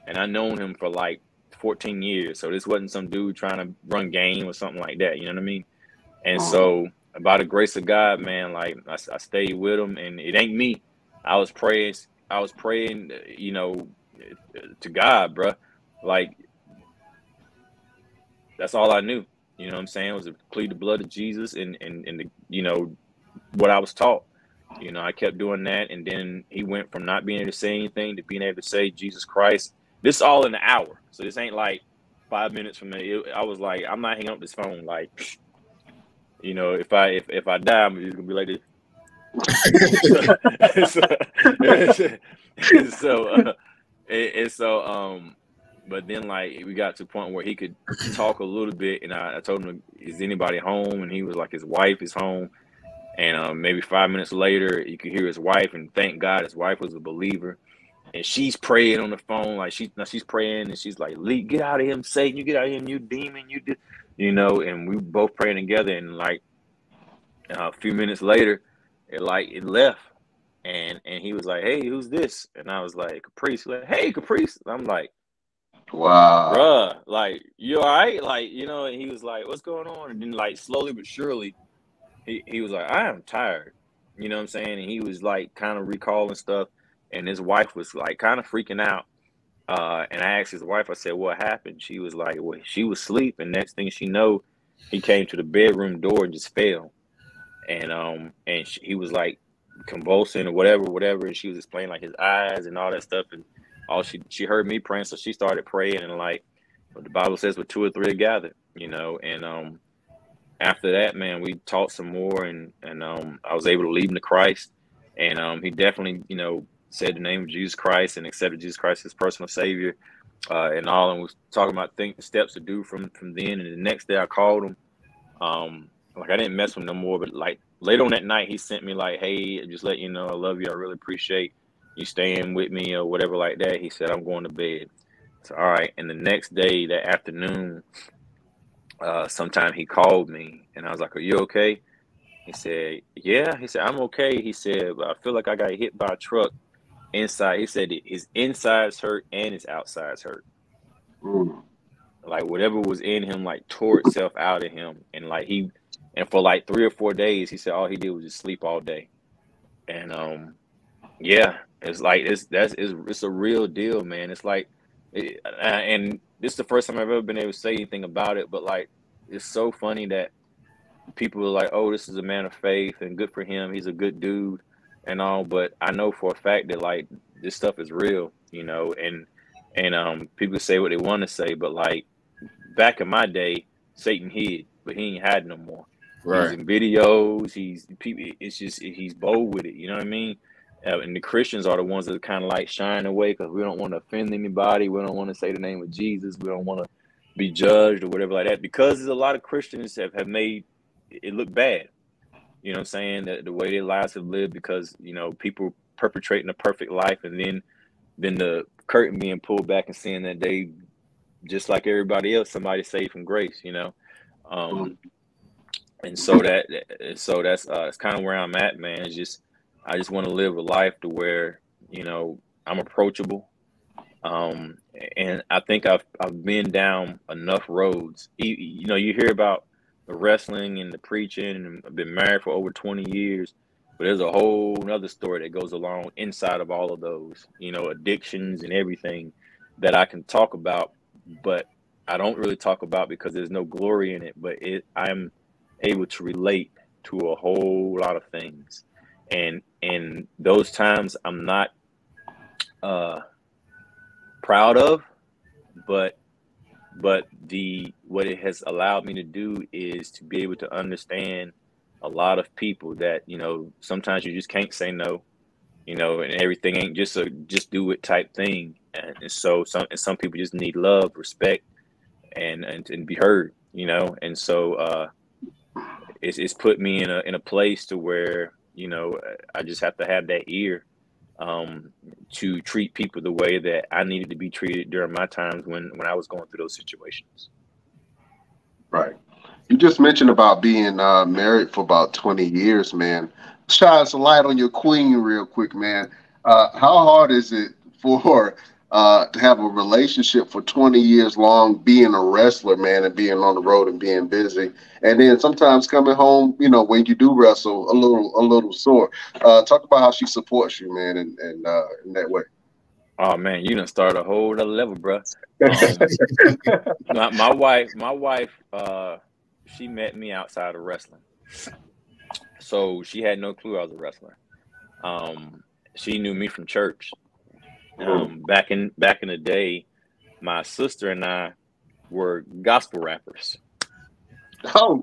And I known him for like 14 years. So this wasn't some dude trying to run game or something like that. You know what I mean? And so by the grace of God, man, like I stayed with him, and it ain't me. I was praying, to God, bro. Like, that's all I knew. You know what I'm saying? Was to plead the blood of Jesus and what I was taught. I kept doing that. And then he went from not being able to say anything to being able to say Jesus Christ. This is all in an hour. So this ain't like 5 minutes from me. I was like, I'm not hanging up this phone. Like, if I die, I'm just gonna be like this. But then like we got to a point where he could talk a little bit, and I told him, is anybody home? And he was like, his wife is home. And maybe 5 minutes later, you could hear his wife, and thank God his wife was a believer. And she's praying on the phone, like she's praying, and she's like, "Lee, get out of him, Satan! You get out of him, you demon! You do, And we both praying together, and like a few minutes later, it left, and he was like, "Hey, who's this?" And I was like, "Caprice." Like, "Hey, Caprice." I'm like, "Wow, bruh, like, you all right?" Like, and he was like, "What's going on?" And then like slowly but surely, he was like, "I am tired." You know what I'm saying? And he was like kind of recalling stuff. And his wife was like kind of freaking out. And I asked his wife, I said, "What happened?" She was like, "Well, she was asleep. And next thing she know, he came to the bedroom door and just fell." And he was like convulsing or whatever. And she was explaining like his eyes and all that stuff. And she heard me praying. So she started praying. And like the Bible says, with 2 or 3 are gathered, And after that, man, we talked some more. And I was able to lead him to Christ. And he definitely, said the name of Jesus Christ and accepted Jesus Christ as personal savior, and all. And was talking about the steps to do from then. And the next day I called him. Like I didn't mess with him no more, but like later on that night, he sent me like, "Hey, just let you know, I love you. I really appreciate you staying with me," or whatever like that. He said, "I'm going to bed." So, all right. And the next day, that afternoon, sometime he called me and I was like, "Are you okay?" He said, "Yeah." He said, "I'm okay." He said, "But I feel like I got hit by a truck inside." He said his insides hurt and his outsides hurt. Mm. Like whatever was in him, like tore itself out of him. And for like 3 or 4 days, he said all he did was just sleep all day. And yeah, it's like it's a real deal, man. It's like, and this is the first time I've ever been able to say anything about it. But like, it's so funny that people are like, "Oh, this is a man of faith and good for him. He's a good dude and all." But I know for a fact that like this stuff is real, and people say what they want to say, but like back in my day, Satan hid, but he ain't hiding no more. Right. He's in videos. He's bold with it. You know what I mean? And the Christians are the ones that kind of like shine away because we don't want to offend anybody. We don't want to say the name of Jesus. We don't want to be judged or whatever like that, because there's a lot of Christians have made it look bad. You know what I'm saying? That the way their lives have lived, because, people perpetrating a perfect life and then the curtain being pulled back and seeing that they, just like everybody else, somebody saved from grace, and so that's kind of where I'm at, man. It's just, I just want to live a life to where, I'm approachable. And I think I've been down enough roads. You hear about the wrestling and the preaching, and I've been married for over 20 years, but there's a whole nother story that goes along inside of all of those, addictions and everything that I can talk about, but I don't really talk about because there's no glory in it, but I'm able to relate to a whole lot of things. And those times I'm not proud of, but what it has allowed me to do is to be able to understand a lot of people that, sometimes you just can't say no, and everything ain't just a just do it type thing. And so some people just need love, respect, and be heard, and so it's put me in a place to where, I just have to have that ear to treat people the way that I needed to be treated during my times when I was going through those situations. Right. You just mentioned about being married for about 20 years, man. Shine some light on your queen real quick, man. How hard is it for to have a relationship for 20 years long, being a wrestler, man, and being on the road and being busy, and then sometimes coming home, when you do wrestle, a little sore. Talk about how she supports you, man, and in that way. Oh man, you done start a whole other level, bro. My wife, she met me outside of wrestling, so she had no clue I was a wrestler. She knew me from church. Back in the day, my sister and I were gospel rappers. Oh,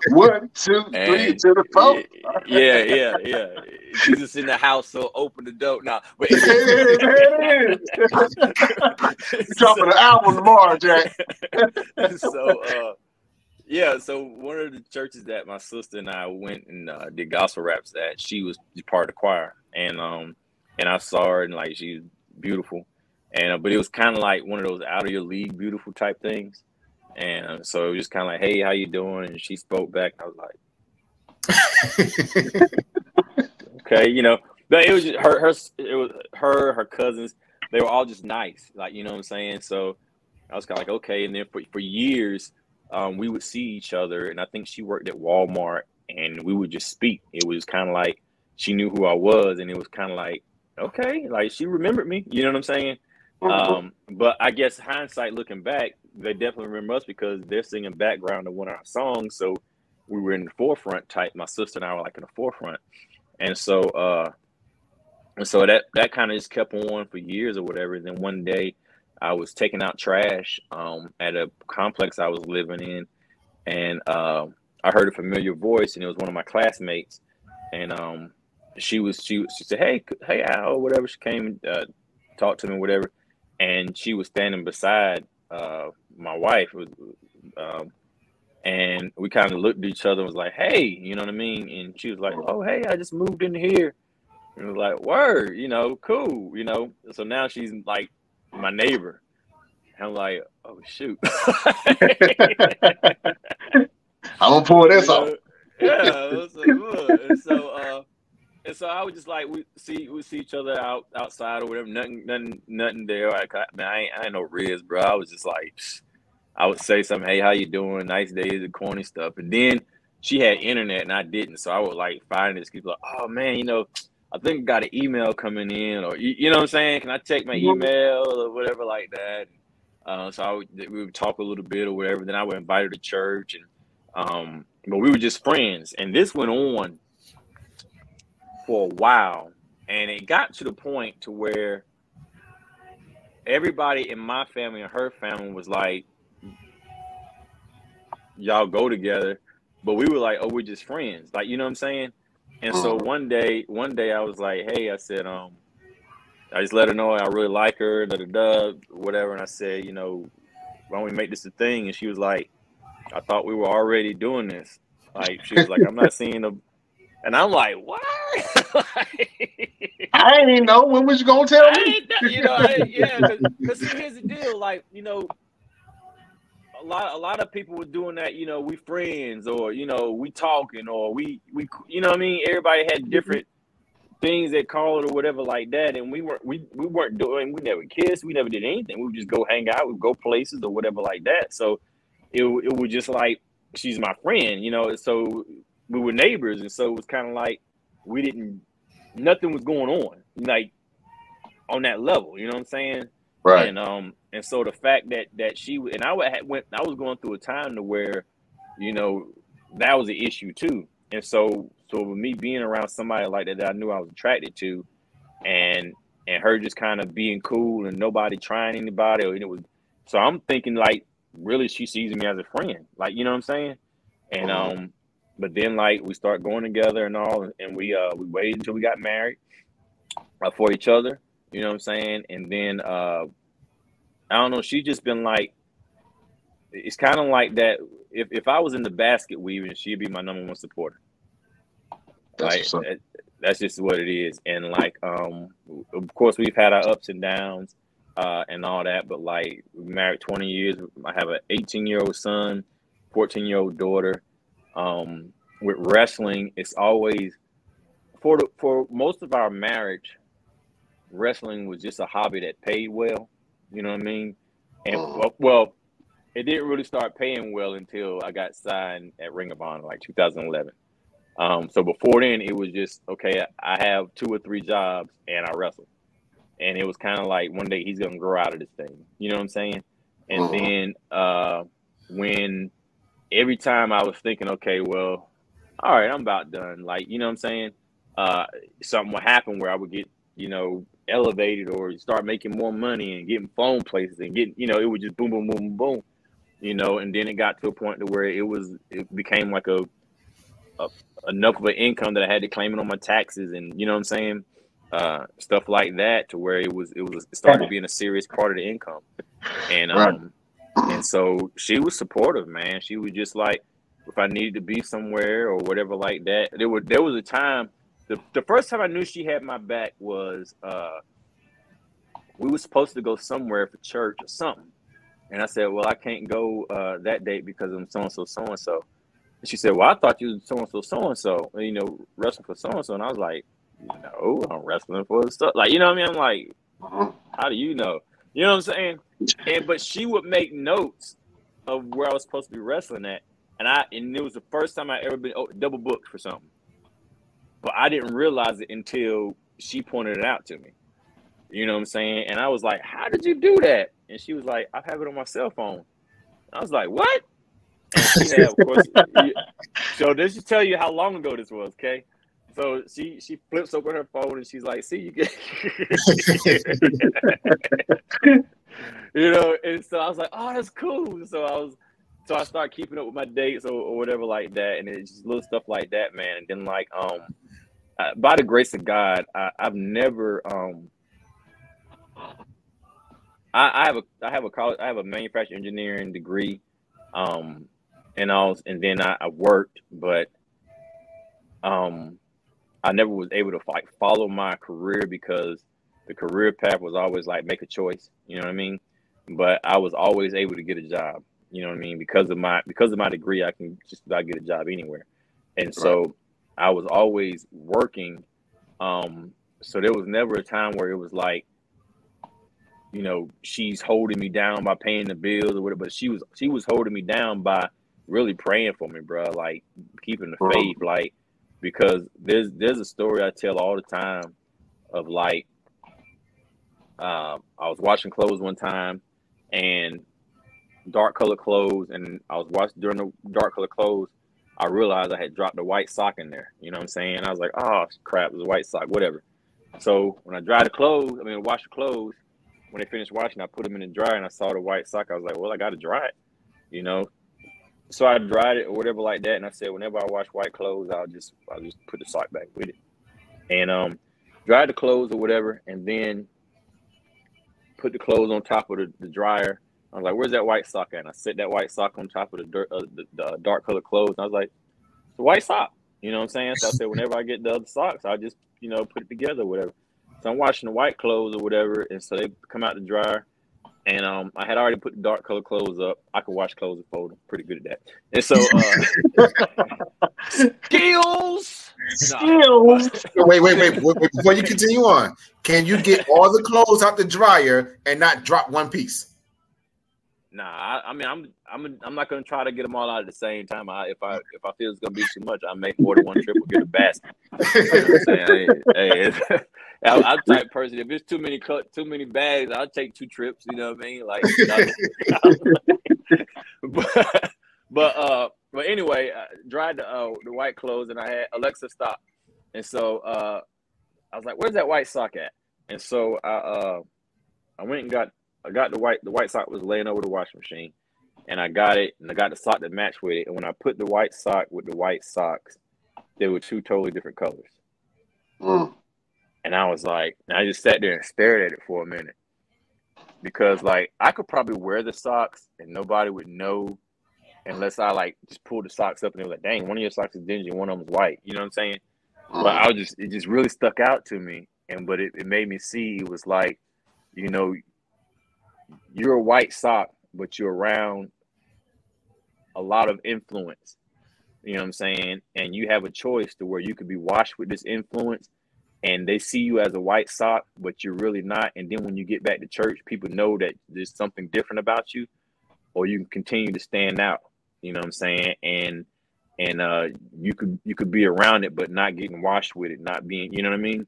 1, 2, 3 to the 4. Yeah. Jesus in the house, so open the door now. But it is. Dropping an album tomorrow, Jack. So one of the churches that my sister and I went and did gospel raps at, she was part of the choir, and I saw her, and like, she's beautiful, and but it was kind of like one of those out of your league beautiful type things. And so it was just kind of like, "Hey, how you doing?" And she spoke back. I was like, "Okay, But it was just her cousins. They were all just nice, like, what I'm saying. So I was kind of like, okay. And then for years, we would see each other, and I think she worked at Walmart, and we would just speak. It was kind of like she knew who I was, and it was kind of like, okay, like she remembered me. You know what I'm saying? But I guess hindsight, looking back, they definitely remember us because they're singing background to one of our songs. So we were in the forefront type. My sister and I were like in the forefront. And so that kind of just kept on for years or whatever. And then one day I was taking out trash at a complex I was living in. And I heard a familiar voice, and it was one of my classmates. And she said, hey, Al, or whatever. She came and talked to me, whatever. And she was standing beside my wife, and we kind of looked at each other and was like, "Hey," you know what I mean? And she was like, "Oh, hey, I just moved in here." And it was like, "Word, cool, So now she's like my neighbor. And I'm like, oh shoot. I'm gonna pull this off. Yeah, I was like, look. And so I was just like, we see each other outside or whatever. Nothing there. Man, I ain't no Riz, bro. I was just like, I would say something, hey, how you doing? Nice days and corny stuff. And then she had internet and I didn't, so I would like find this people like, oh man, I think I got an email coming in, or you know what I'm saying? Can I check my email or whatever like that? So we would talk a little bit or whatever. Then I would invite her to church, and but we were just friends. And this went on for a while, and it got to the point to where everybody in my family and her family was like, y'all go together, but we were like, oh, we're just friends, like, you know what I'm saying? And so one day I was like, hey, I said, I just let her know I really like her, whatever. And I said, why don't we make this a thing? And she was like, I thought we were already doing this. Like, she was like, I'm not seeing them. And I'm like, what? I ain't even know. When was you gonna tell me? Because here's the deal. Like, a lot of people were doing that. We friends, or we talking, or we you know what I mean. Everybody had different things they called or whatever like that, and we weren't doing. We never kissed. We never did anything. We would just go hang out. We would go places or whatever like that. So it was just like, she's my friend, So we were neighbors, and so it was kind of like nothing was going on, like on that level. You know what I'm saying? Right. And so the fact that she and I was going through a time to where, that was an issue too. And so with me being around somebody like that I knew I was attracted to, and her just kind of being cool and nobody trying anybody, so I'm thinking like, really, she sees me as a friend, like, you know what I'm saying? And but then like we start going together and all, and we waited until we got married for each other, you know what I'm saying? And then I don't know, she's just been like, it's kind of like that. If I was in the basket weaving, she'd be my number one supporter. That's just what it is. And like, of course, we've had our ups and downs and all that, but like, we're married 20 years. I have an 18-year-old son, 14-year-old daughter. With wrestling, it's always for most of our marriage, wrestling was just a hobby that paid well. You know what I mean? And well, it didn't really start paying well until I got signed at Ring of Honor, like 2011. So before then, it was just, okay, I have 2 or 3 jobs and I wrestle. And it was kind of like, one day he's going to grow out of this thing. You know what I'm saying? And then when every time I was thinking, okay, well, all right, I'm about done. Like, you know what I'm saying? Something would happen where I would get, elevated or start making more money and getting phone places and getting, it would just boom, boom, boom, boom, and then it got to a point to where it became like enough of an income that I had to claim it on my taxes and, you know what I'm saying? Stuff like that, to where it started being a serious part of the income. And, and so she was supportive, man. She was just like, if I needed to be somewhere or whatever like that, there was a time, the first time I knew she had my back was, we were supposed to go somewhere for church or something. And I said, well, I can't go that date because I'm so-and-so, so-and-so. And she said, well, I thought you was so-and-so, so-and-so, wrestling for so-and-so. And I was like, no, I'm wrestling for stuff. Like, you know what I mean? I'm like, how do you know? You know what I'm saying? But she would make notes of where I was supposed to be wrestling at. And it was the first time I ever been double booked for something. But I didn't realize it until she pointed it out to me. You know what I'm saying? And I was like, how did you do that? And she was like, I have it on my cell phone. I was like, what? And she had, of course, so this should tell you how long ago this was, okay? So she flips open her phone and she's like, see, you get and so I was like, oh, that's cool. So I started keeping up with my dates or whatever like that, and it's just little stuff like that, man. And then like by the grace of God, I've never I have a manufacturing engineering degree, and then I worked, but I never was able to like follow my career because the career path was always like make a choice. You know what I mean? but I was always able to get a job. You know what I mean? Because of my degree, I can just about get a job anywhere. And so I was always working. So there was never a time where it was like, you know, she's holding me down by paying the bills or whatever, but she was holding me down by really praying for me, bro. Like keeping the faith, like, because there's a story I tell all the time of like, I was washing clothes one time and dark colored clothes, and I was washing during the dark colored clothes. I realized I had dropped a white sock in there. You know what I'm saying? I was like, oh crap, it was a white sock, whatever. So when I wash the clothes, when they finished washing, I put them in the dryer and I saw the white sock. I was like, well, I got to dry it, you know? So I dried it or whatever like that. And I said, whenever I wash white clothes, I'll just put the sock back with it. And dried the clothes or whatever. And then put the clothes on top of the dryer. I was like, where's that white sock at? And I set that white sock on top of the dark colored clothes. And I was like, it's a white sock. You know what I'm saying? So I said, whenever I get the other socks, I'll just, you know, put it together or whatever. So I'm washing the white clothes or whatever. And so they come out the dryer. And I had already put the dark colored clothes up. I could wash clothes and fold them. Pretty good at that. And so skills. Wait. Before you continue on, can you get all the clothes out the dryer and not drop one piece? Nah, I mean, I'm not gonna try to get them all out at the same time. If I feel it's gonna be too much, I make more than one trip or get a basket. You know what I'm saying? Hey, I'm the type of person. If it's too many bags, I'll take 2 trips. You know what I mean? Like, but anyway, I dried the white clothes, and I had Alexa stop, and so I was like, "Where's that white sock at?" And so I went and got the white sock was laying over the washing machine, and I got it, and I got the sock that matched with it. And when I put the white sock with the white socks, they were 2 totally different colors. And I was like, and I just sat there and stared at it for a minute, because like I could probably wear the socks and nobody would know unless I like just pulled the socks up and they were like, dang, one of your socks is dingy, one of them is white. You know what I'm saying? But it just really stuck out to me. But it made me see, it was like, you know, you're a white sock, but you're around a lot of influence. You know what I'm saying? And you have a choice to where you could be washed with this influence, and they see you as a white sock, but you're really not. And then when you get back to church, people know that there's something different about you, or you can continue to stand out. You know what I'm saying? And you could be around it, but not getting washed with it, not being, you know what I mean?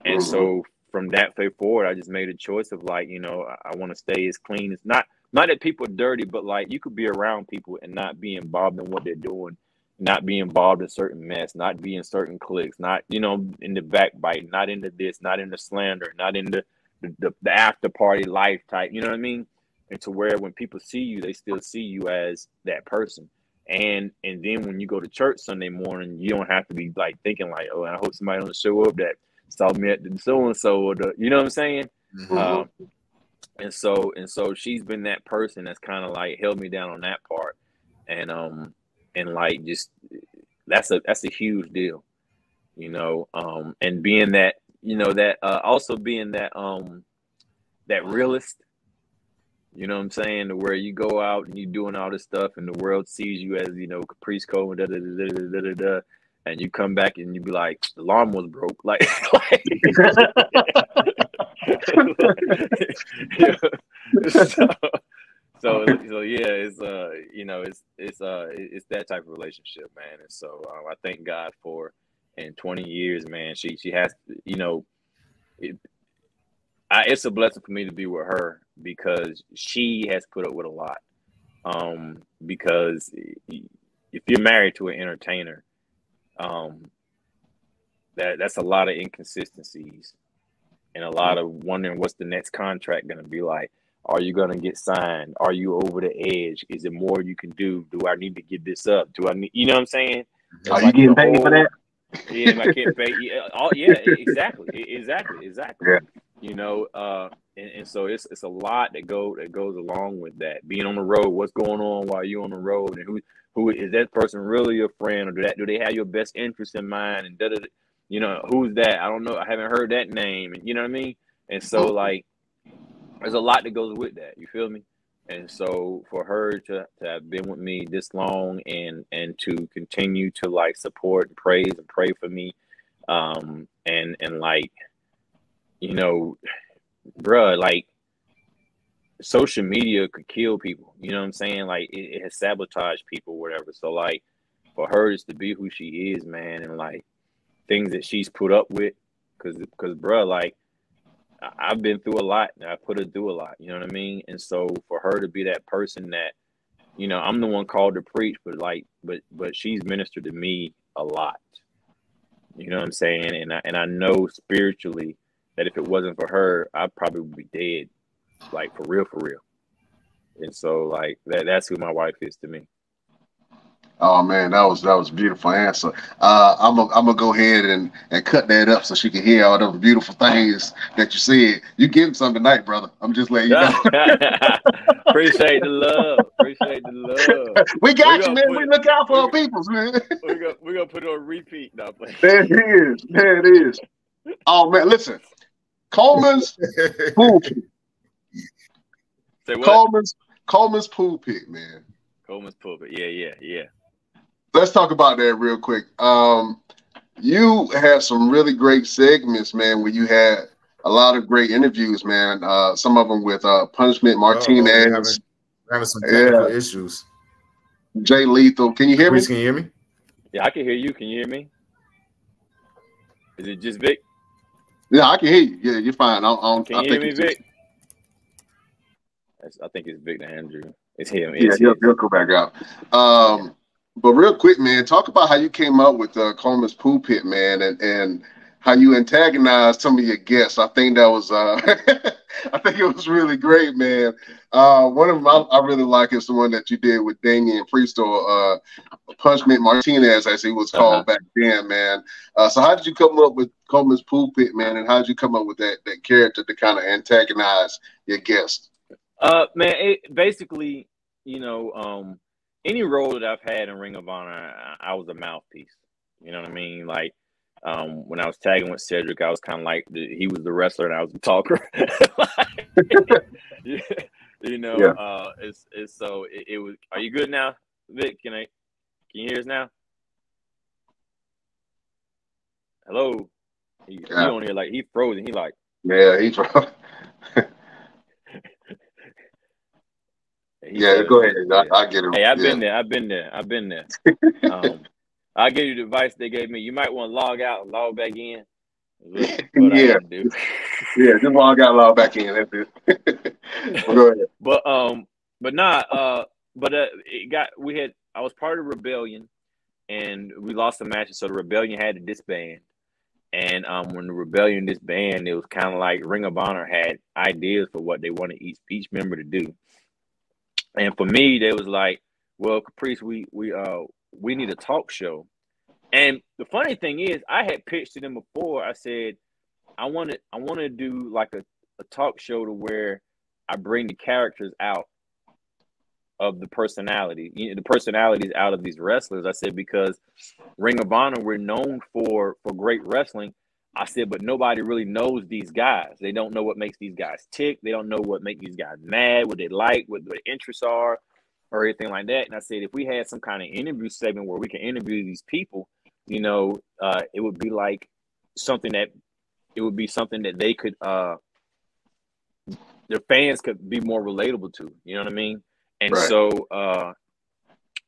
And so from that day forward, I just made a choice of like, you know, I want to stay as clean as not that people are dirty, but like you could be around people and not be involved in what they're doing, not be involved in certain mess, not be in certain cliques, not, you know, in the backbite, not into this, not in the slander, not in the after party life type, you know what I mean? And to where when people see you, they still see you as that person. And then when you go to church Sunday morning, you don't have to be like thinking like, oh, I hope somebody don't show up that saw me at the so-and-so, or the, you know what I'm saying? And so she's been that person that's kind of like held me down on that part. And like, just, that's a huge deal, you know? And being that, you know, that, also being that, that realist, you know what I'm saying? To where you go out and you're doing all this stuff and the world sees you as, you know, Caprice, Coleman, and you come back and you be like, the alarm was broke. Like so yeah, it's you know, it's that type of relationship, man. And so I thank God for, in 20 years, man, she has, you know, it's a blessing for me to be with her, because she has put up with a lot. Because if you're married to an entertainer, that's a lot of inconsistencies and a lot of wondering what's the next contract going to be like. Are you going to get signed? Are you over the edge? Is there more you can do? Do I need to give this up? Do I need, you know what I'm saying? Are you getting paid for that? Yeah, I can't pay. Yeah, exactly. Yeah. You know, and so it's a lot that goes along with that. Being on the road, what's going on while you're on the road, and who is that person really your friend, or do they have your best interest in mind, and you know, who's that? I don't know. I haven't heard that name, and you know what I mean. And so like, there's a lot that goes with that. You feel me? And so for her to have been with me this long and to continue to like support and praise and pray for me, and like, you know, bruh, like social media could kill people. You know what I'm saying? Like it has sabotaged people, whatever. So like for her just to be who she is, man, and like things that she's put up with, because bruh, like I've been through a lot and I put her through a lot, you know what I mean? And so for her to be that person that, you know, I'm the one called to preach, but like, but she's ministered to me a lot, you know what I'm saying? And I know spiritually that if it wasn't for her, I probably would be dead, like for real. And so like that's who my wife is to me. Oh man, that was a beautiful answer. I'm gonna go ahead and cut that up so she can hear all those beautiful things that you said. You getting some tonight, brother. I'm just letting you know. Appreciate the love. We got you, man. We look out for our peoples, man. We're gonna put it on repeat now. There it is. Oh man, listen. Coleman's pulpit. Say what? Coleman's pulpit, man. Coleman's pulpit. Yeah. Let's talk about that real quick. You had some really great segments, man, where you had a lot of great interviews, man. Some of them with Punishment Martinez. Having some technical issues. Jay Lethal. Can you hear me? Can you hear me? Yeah, I can hear you. Can you hear me? Is it just Vic? Yeah, I can hear you. Yeah, you're fine. Can you hear me, Vic? I think it's Vic and Andrew. It's him. He'll go back out. But real quick, man, talk about how you came up with Coleman's Pulpit, man, and how you antagonized some of your guests. I think that was, I think it was really great, man. One of them I really like is the one that you did with Damian Priest, or Punishment Martinez, as he was called back then, man. So how did you come up with Coleman's Pulpit, man, and how did you come up with that character to kind of antagonize your guests? Man, basically, you know, any role that I've had in Ring of Honor, I was a mouthpiece. You know what I mean? Like, when I was tagging with Cedric, I was kind of like he was the wrestler and I was the talker. You know, it was. Are you good now, Vic? Can you hear us now? Hello. He on here like he frozen. He like, yeah, he's frozen. Go ahead. I get it. Hey, I've been there. I'll give you the advice they gave me. You might want to log out and log back in. Just log out, log back in. That's it. Go ahead. I was part of the Rebellion, and we lost the matches, so the Rebellion had to disband. And when the Rebellion disbanded, it was kind of like Ring of Honor had ideas for what they wanted each member to do. And for me, they was like, well, Caprice, we need a talk show. And the funny thing is, I had pitched to them before. I said, I want to do like a talk show to where I bring the characters out of the personality, the personalities out of these wrestlers. I said, because Ring of Honor, we're known for great wrestling. I said, but nobody really knows these guys. They don't know what makes these guys tick. They don't know what makes these guys mad, what they like, what their interests are, or anything like that. And I said, if we had some kind of interview segment where we can interview these people, you know, it would be like something that they could, their fans could be more relatable to. You know what I mean? And so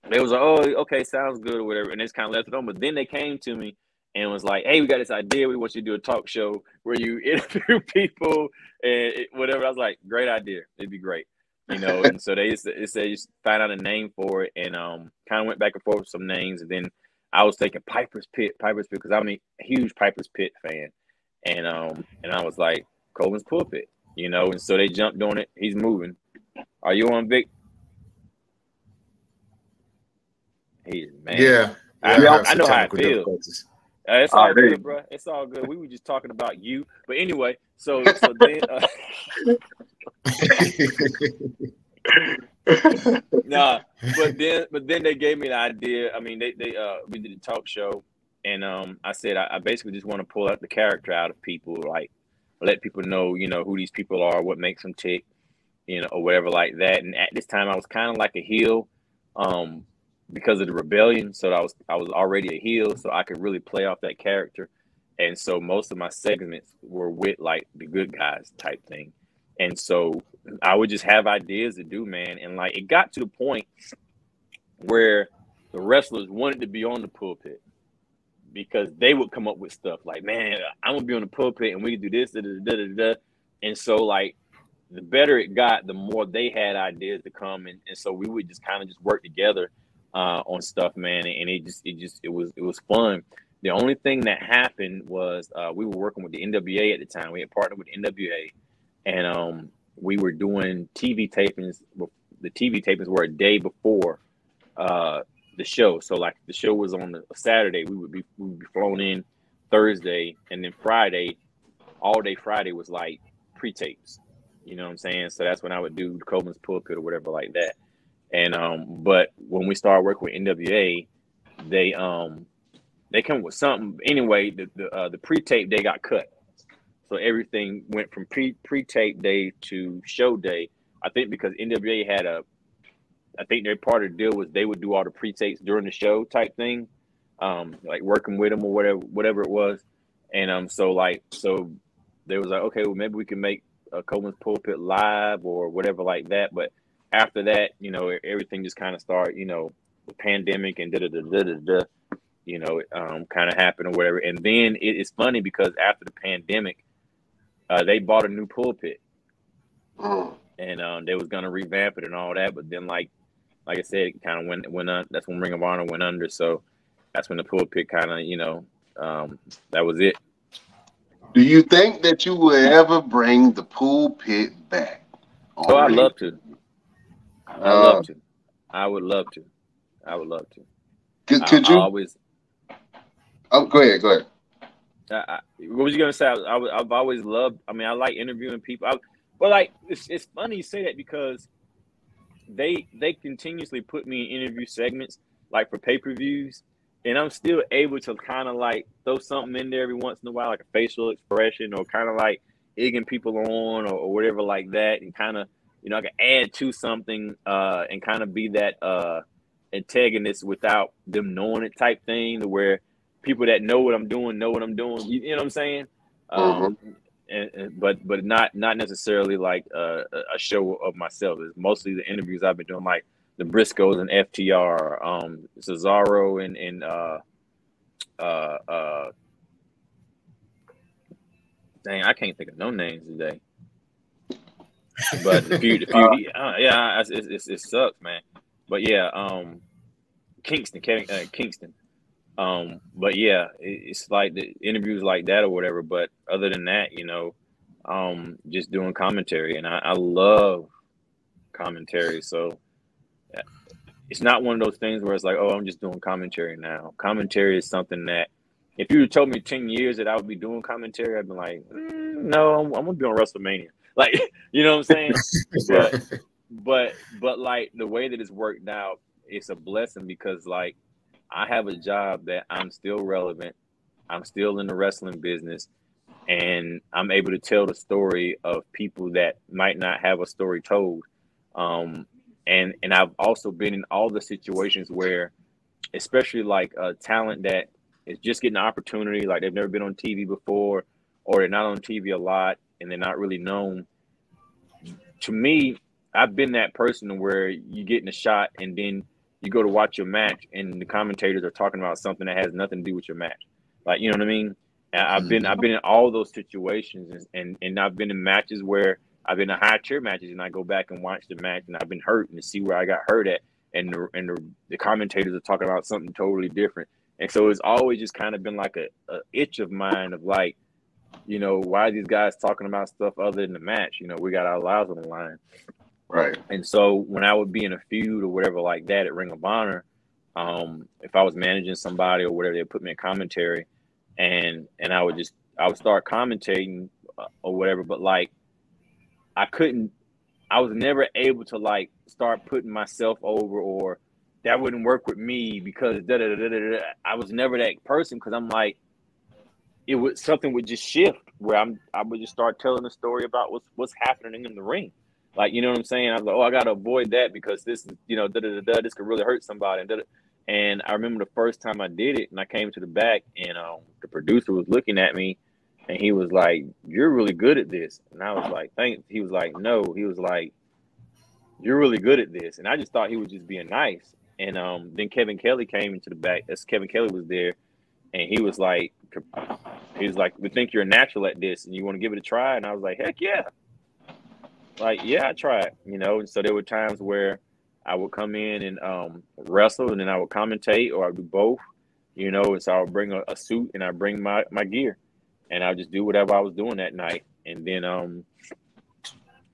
they was like, oh, okay, sounds good or whatever. And it's kind of left it on. But then they came to me and was like, hey, we got this idea. We want you to do a talk show where you interview people and whatever. I was like, great idea. It'd be great. You know, and so they said just find out a name for it, and kind of went back and forth with some names. And then I was thinking Piper's Pit, because I'm a huge Piper's Pit fan. And I was like, Coleman's Pulpit, you know, and so they jumped on it. He's moving. Are you on, Vic? He's man. Yeah. I know how it feels. It's all good, bro. It's all good. We were just talking about you, but anyway. So then, but then they gave me the idea. I mean, we did a talk show, and I said I basically just want to pull out the character out of people, like let people know, you know, who these people are, what makes them tick, you know, or whatever like that. And at this time, I was kind of like a heel, because of the rebellion. So I was already a heel, so I could really play off that character. And so most of my segments were with like the good guys type thing. And so I would just have ideas to do, man. And like it got to the point where the wrestlers wanted to be on the pulpit because they would come up with stuff like, man, I'm gonna be on the pulpit and we can do this, da, da, da, da, da. And so like the better it got, the more they had ideas to come. And so we would just kind of just work together on stuff, man. And it was fun. The only thing that happened was we were working with the NWA at the time. We had partnered with NWA, and we were doing TV tapings. The TV tapings were a day before the show. So like the show was on a Saturday, we would be flown in Thursday, and then Friday, all day Friday was like pre-tapes. You know what I'm saying? So that's when I would do Coleman's pulpit or whatever like that. And but when we started working with NWA, they come with something. Anyway, the pre-tape day got cut. So everything went from pre-tape day to show day. I think because NWA had I think their part of the deal was they would do all the pre-tapes during the show type thing, like working with them or whatever it was. And so they was like, okay, well maybe we can make Coleman's pulpit live or whatever like that. But after that, you know, everything just kind of started, you know, the pandemic and you know, kind of happened or whatever. And then it's funny because after the pandemic, they bought a new pulpit, and they was gonna revamp it and all that. But then, like I said, it kind of went on. That's when Ring of Honor went under. So that's when the pulpit kind of, you know, that was it. Do you think that you will ever bring the pulpit back? Oh, I'd love to. I'd love to. I would love to. I would love to. Could you always? Oh, go ahead. What was you gonna say? I've always loved. I mean, I like interviewing people. But like, it's funny you say that because they continuously put me in interview segments like for pay-per-views, and I'm still able to kind of like throw something in there every once in a while, like a facial expression or kind of like egging people on or whatever like that, and kind of, you know, I can add to something and kind of be that antagonist without them knowing it type thing, to where people that know what I'm doing. You know what I'm saying? But not necessarily like a show of myself. It's mostly the interviews I've been doing, like the Briscoes and FTR, Cesaro and dang, I can't think of no names today. But it sucks, man. But yeah, Kingston. But yeah, it's like the interviews like that or whatever. But other than that, you know, just doing commentary, and I love commentary. So it's not one of those things where it's like, oh, I'm just doing commentary now. Commentary is something that if you told me 10 years that I would be doing commentary, I'd be like, no, I'm gonna be on WrestleMania. Like, you know what I'm saying? but like the way that it's worked out, it's a blessing because like I have a job that I'm still relevant. I'm still in the wrestling business, and I'm able to tell the story of people that might not have a story told. And I've also been in all the situations where, especially like talent that is just getting an opportunity, like they've never been on TV before, or they're not on TV a lot, and they're not really known. To me, I've been that person where you getting a shot, and then you go to watch your match, and the commentators are talking about something that has nothing to do with your match. Like, you know what I mean? I've been in all those situations, and I've been in matches where I've been in high tier matches, and I go back and watch the match, and I've been hurt and to see where I got hurt at, and the commentators are talking about something totally different. And so it's always just kind of been like a itch of mine of like, you know, why are these guys talking about stuff other than the match? You know, we got our lives on the line. Right. And so when I would be in a feud or whatever like that at Ring of Honor, if I was managing somebody or whatever, they'd put me in commentary, and I would start commentating or whatever. But like, I was never able to like start putting myself over, or that wouldn't work with me because I was never that person, because I'm like, something would just shift where I would just start telling the story about what's happening in the ring. Like, you know what I'm saying? I was like, oh, I got to avoid that because this is, you know, this could really hurt somebody. And I remember the first time I did it and I came to the back and the producer was looking at me and he was like, you're really good at this. And I was like, thanks. He was like, no. He was like, you're really good at this. And I just thought he was just being nice. And then Kevin Kelly came into the back as Kevin Kelly was there. And he was like, we think you're a natural at this and you want to give it a try. And I was like, heck yeah. Like, yeah, I tried, you know. And so there were times where I would come in and wrestle and then I would commentate or I would do both, you know. And so I would bring a suit and I'd bring my gear and I'd just do whatever I was doing that night. And then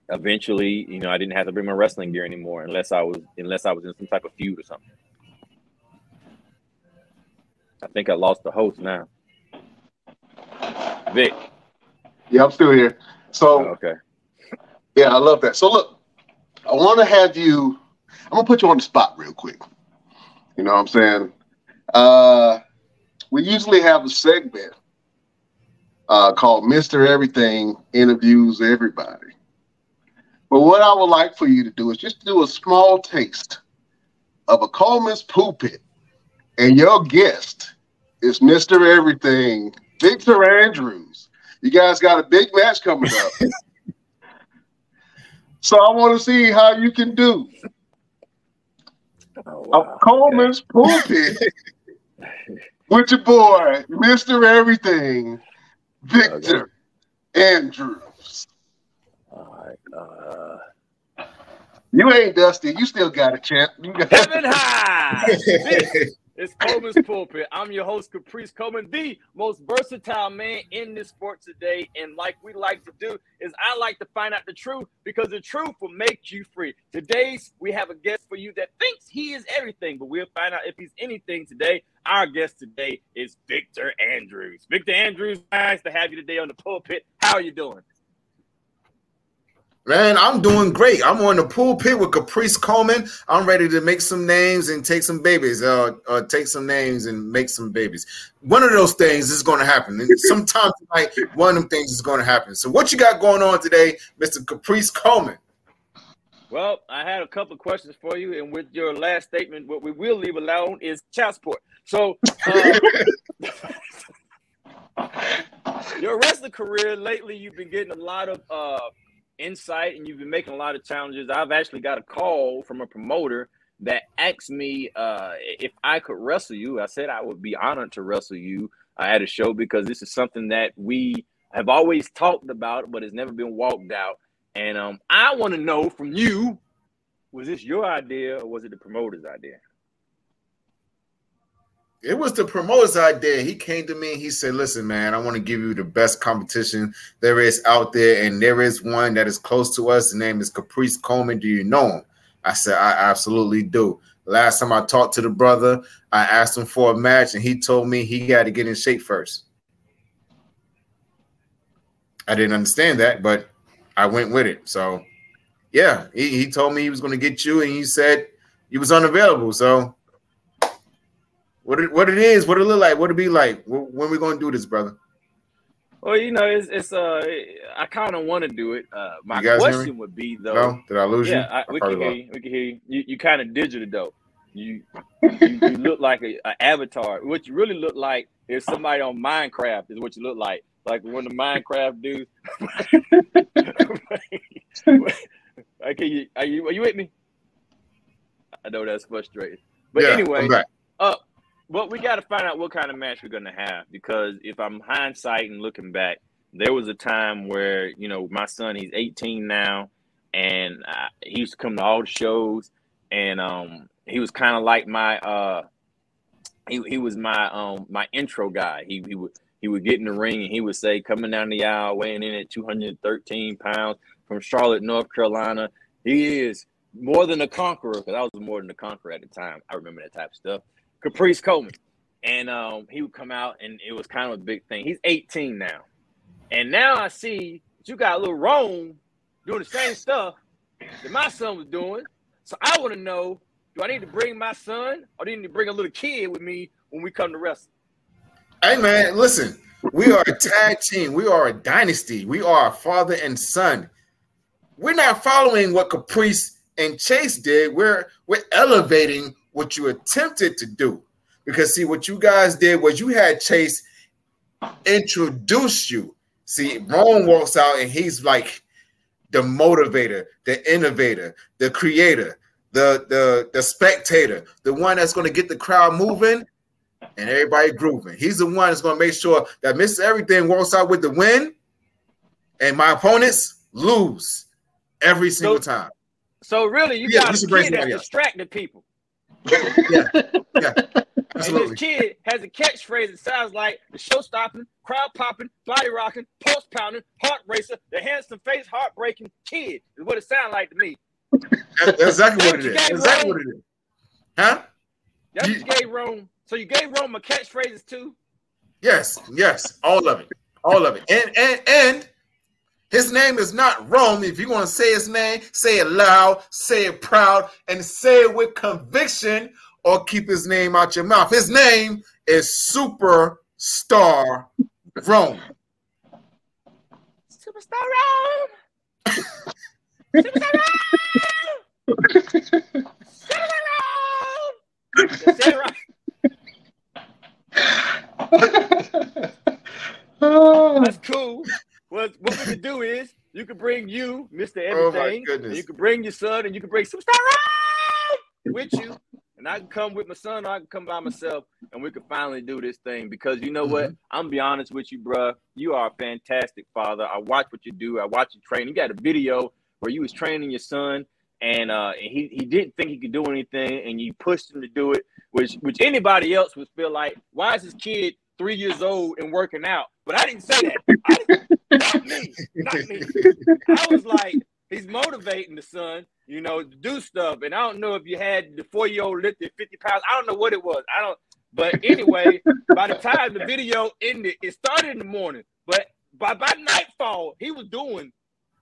eventually, you know, I didn't have to bring my wrestling gear anymore unless I was in some type of feud or something. I think I lost the host now. Vic. Yeah, I'm still here. So, okay. Yeah, I love that. So, look, I want to have you, I'm going to put you on the spot real quick. You know what I'm saying? We usually have a segment called Mr. Everything Interviews Everybody. But what I would like for you to do is just do a small taste of a Coleman's pulpit. And your guest is Mr. Everything, Victor Andrews. You guys got a big match coming up. So I want to see how you can do. Oh, wow. Coleman's pulpit with your boy, Mr. Everything, Victor Andrews. All right. You ain't dusty. You still got a champ. Heaven high. It's Coleman's Pulpit. I'm your host, Caprice Coleman, the most versatile man in this sport today. And like we like to do is I like to find out the truth because the truth will make you free. Today, we have a guest for you that thinks he is everything, but we'll find out if he's anything today. Our guest today is Victor Andrews. Victor Andrews, nice to have you today on the pulpit. How are you doing? Man, I'm doing great. I'm on the pulpit with Caprice Coleman. I'm ready to make some names and take some babies. Take some names and make some babies. One of those things is going to happen. And sometime tonight, one of them things is going to happen. So what you got going on today, Mr. Caprice Coleman? Well, I had a couple of questions for you. And with your last statement, what we will leave alone is child support. So your wrestling career lately, you've been getting a lot of insight and you've been making a lot of challenges. I've actually got a call from a promoter that asked me if I could wrestle you. I said I would be honored to wrestle you at a show because this is something that we have always talked about but has never been walked out. And I want to know from you, was this your idea or was it the promoter's idea? It was the promoter's idea. He came to me and he said, listen, man, I want to give you the best competition there is out there. And there is one that is close to us. The name is Caprice Coleman. Do you know him? I said, I absolutely do. Last time I talked to the brother, I asked him for a match and he told me he got to get in shape first. I didn't understand that, but I went with it. So, yeah, he told me he was going to get you and he said he was unavailable. So, what it look like, what it be like, when we going to do this, brother? Well, you know, it's I kind of want to do it. My question would be though. No? Did I lose you? Yeah, we can hear you. We can hear you. You kind of digital though. You look like an avatar. What you really look like is somebody on Minecraft. Is what you look like one of the Minecraft dudes. Okay, are you with me? I know that's frustrating, but yeah, anyway, well, we got to find out what kind of match we're going to have because if I'm hindsighting looking back, there was a time where, you know, my son, he's 18 now, and he used to come to all the shows, and he was kind of like my he was my intro guy. He would get in the ring and he would say, coming down the aisle, weighing in at 213 pounds from Charlotte, North Carolina, he is more than a conqueror, because I was more than a conqueror at the time. I remember that type of stuff. Caprice Coleman. And he would come out, and it was kind of a big thing. He's 18 now. And now I see that you got a little Rome doing the same stuff that my son was doing. So I want to know, do I need to bring my son or do I need to bring a little kid with me when we come to wrestle? Hey, man, listen. We are a tag team. We are a dynasty. We are a father and son. We're not following what Caprice and Chase did. We're elevating what you attempted to do. Because see, what you guys did was you had Chase introduce you. See, Rome walks out and he's like the motivator, the innovator, the creator, the spectator, the one that's going to get the crowd moving and everybody grooving. He's the one that's going to make sure that Mr. Everything walks out with the win and my opponents lose every single time. So really, you got a kid that distracted people. Yeah. Absolutely. And this kid has a catchphrase that sounds like the show stopping, crowd popping, body rocking, pulse pounding, heart racer, the handsome face, heartbreaking kid is what it sounds like to me. That's exactly what it is. Exactly what it is. Huh? That's what you gave Rome. So you gave Rome a catchphrases too? Yes, all of it. All of it. And his name is not Rome. If you want to say his name, say it loud, say it proud, and say it with conviction, or keep his name out your mouth. His name is Superstar Rome. Superstar Rome. Superstar Rome. Superstar Rome. That's it, right? That's cool. What we can do is you can bring you, Mr. Everything, and you can bring your son, and you can bring Superstar Rome with you. And I can come with my son, or I can come by myself, and we can finally do this thing. Because you know what? I'm gonna be honest with you, bruh. You are a fantastic father. I watch what you do. I watch you train. You got a video where you was training your son, and he didn't think he could do anything, and you pushed him to do it, which anybody else would feel like, why is this kid 3 years old and working out? But I didn't say that. Not me. I was like, he's motivating the son, you know, to do stuff. And I don't know if you had the 4-year-old lifted 50 pounds. I don't know what it was. But anyway, by the time the video ended, it started in the morning. But by nightfall, he was doing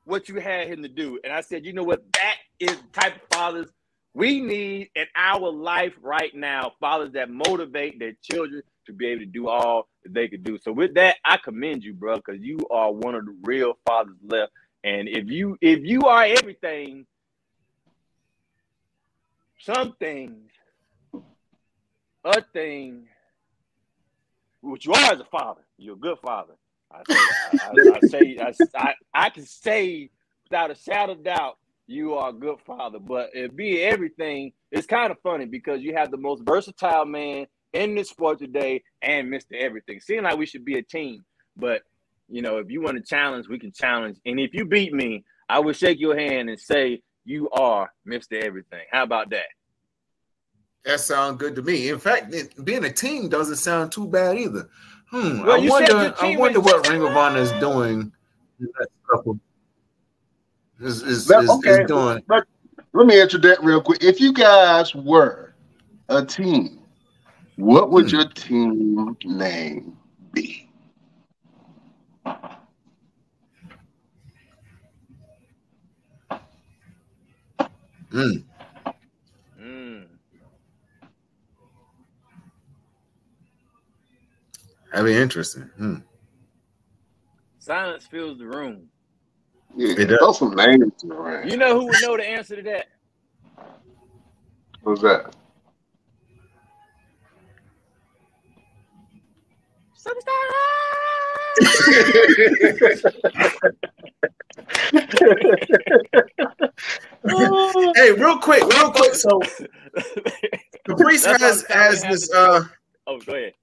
what you had him to do. And I said, you know what? That is the type of fathers we need in our life right now. Fathers that motivate their children to be able to do all that they could do. So with that, I commend you, bro, because you are one of the real fathers left. And if you are everything, some things, a thing, which you are as a father, you're a good father. I can say without a shadow of doubt, you are a good father. But it be everything, it's kind of funny because you have the most versatile man in this sport today and Mr. Everything. Seems like we should be a team, but you know, if you want to challenge, we can challenge. And if you beat me, I will shake your hand and say you are Mr. Everything. How about that? That sounds good to me. In fact, being a team doesn't sound too bad either. Well, I wonder what Ring of Honor is doing. Is doing. Let me answer that real quick. If you guys were a team, what would your team name be? That'd be interesting. Silence fills the room. Yeah, throw some names around. You know who would know the answer to that? What's that? Hey, real quick. So Caprice has this. Oh, go ahead.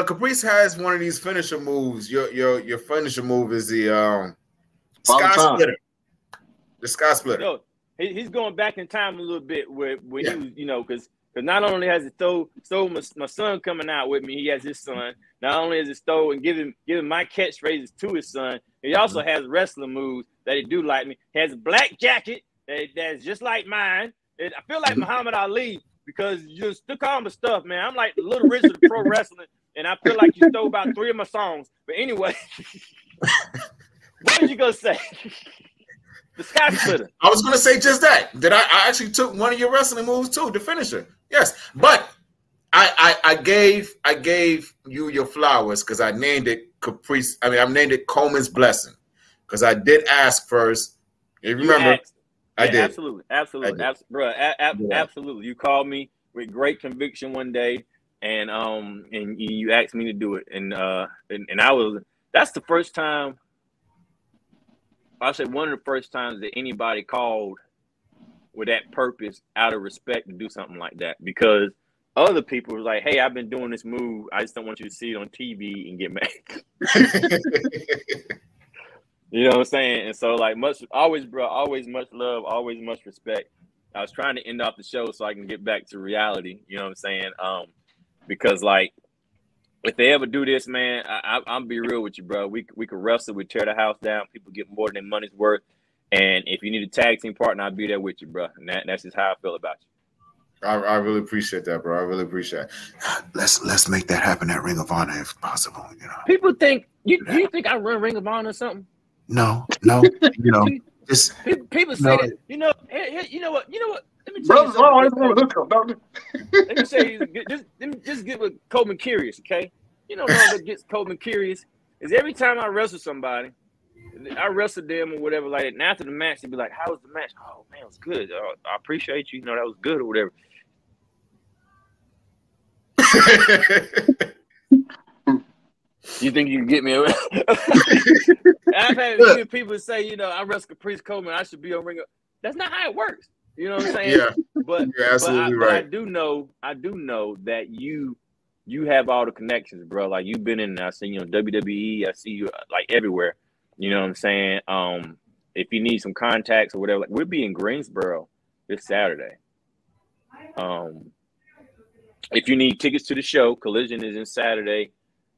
Caprice has one of these finisher moves. Your finisher move is the sky splitter. The sky splitter. No, he's going back in time a little bit where he was, you know, because not only has it stole my son coming out with me, he has his son. Not only has it stole and giving my catchphrases to his son, he also has wrestling moves that he do like me. He has a black jacket that's just like mine. And I feel like Muhammad Ali because you took all my stuff, man. I'm like the Little Richard of pro wrestling, and I feel like you stole about 3 of my songs. But anyway, what did you gonna say? The sky splitter. I was gonna say just that. That I actually took one of your wrestling moves too, the finisher. Yes, but I gave you your flowers because I named it Caprice. I mean, I've named it Coleman's Blessing because I did ask first. You remember? I did. Absolutely, bro. Absolutely. You called me with great conviction one day, and you asked me to do it, and I was. That's the first time. I said one of the first times that anybody called with that purpose, out of respect, to do something like that, because other people were like, "Hey, I've been doing this move. I just don't want you to see it on TV and get mad." You know what I'm saying? And so, like, always much love, always much respect. I was trying to end off the show so I can get back to reality. You know what I'm saying? Because, like, if they ever do this, man, I'll be real with you, bro. We could wrestle, we tear the house down. People get more than their money's worth. And if you need a tag team partner, I'll be there with you, bro. And that's just how I feel about you. I really appreciate that, bro. I really appreciate it. Let's make that happen at Ring of Honor if possible. You know, people think you think I run Ring of Honor or something. No, you know, just people say that. You know what? Let me tell you something. Let me say, just get with Coleman curious, okay? You know what gets Coleman curious is every time I wrestle somebody, I wrestle them or whatever like that. And after the match, they'd be like, "How was the match?" "Oh man, it was good. I appreciate you. You know, that was good or whatever." You think you can get me away? I've had people say, you know, I wrestle Caprice Coleman, I should be on Ring of. That's not how it works. You know what I'm saying? Yeah, but you're absolutely right. I do know that you have all the connections, bro. Like, you've been in, I see you on WWE, I see you like everywhere. You know what I'm saying? If you need some contacts or whatever, like, we'll be in Greensboro this Saturday. If you need tickets to the show, Collision is in Saturday.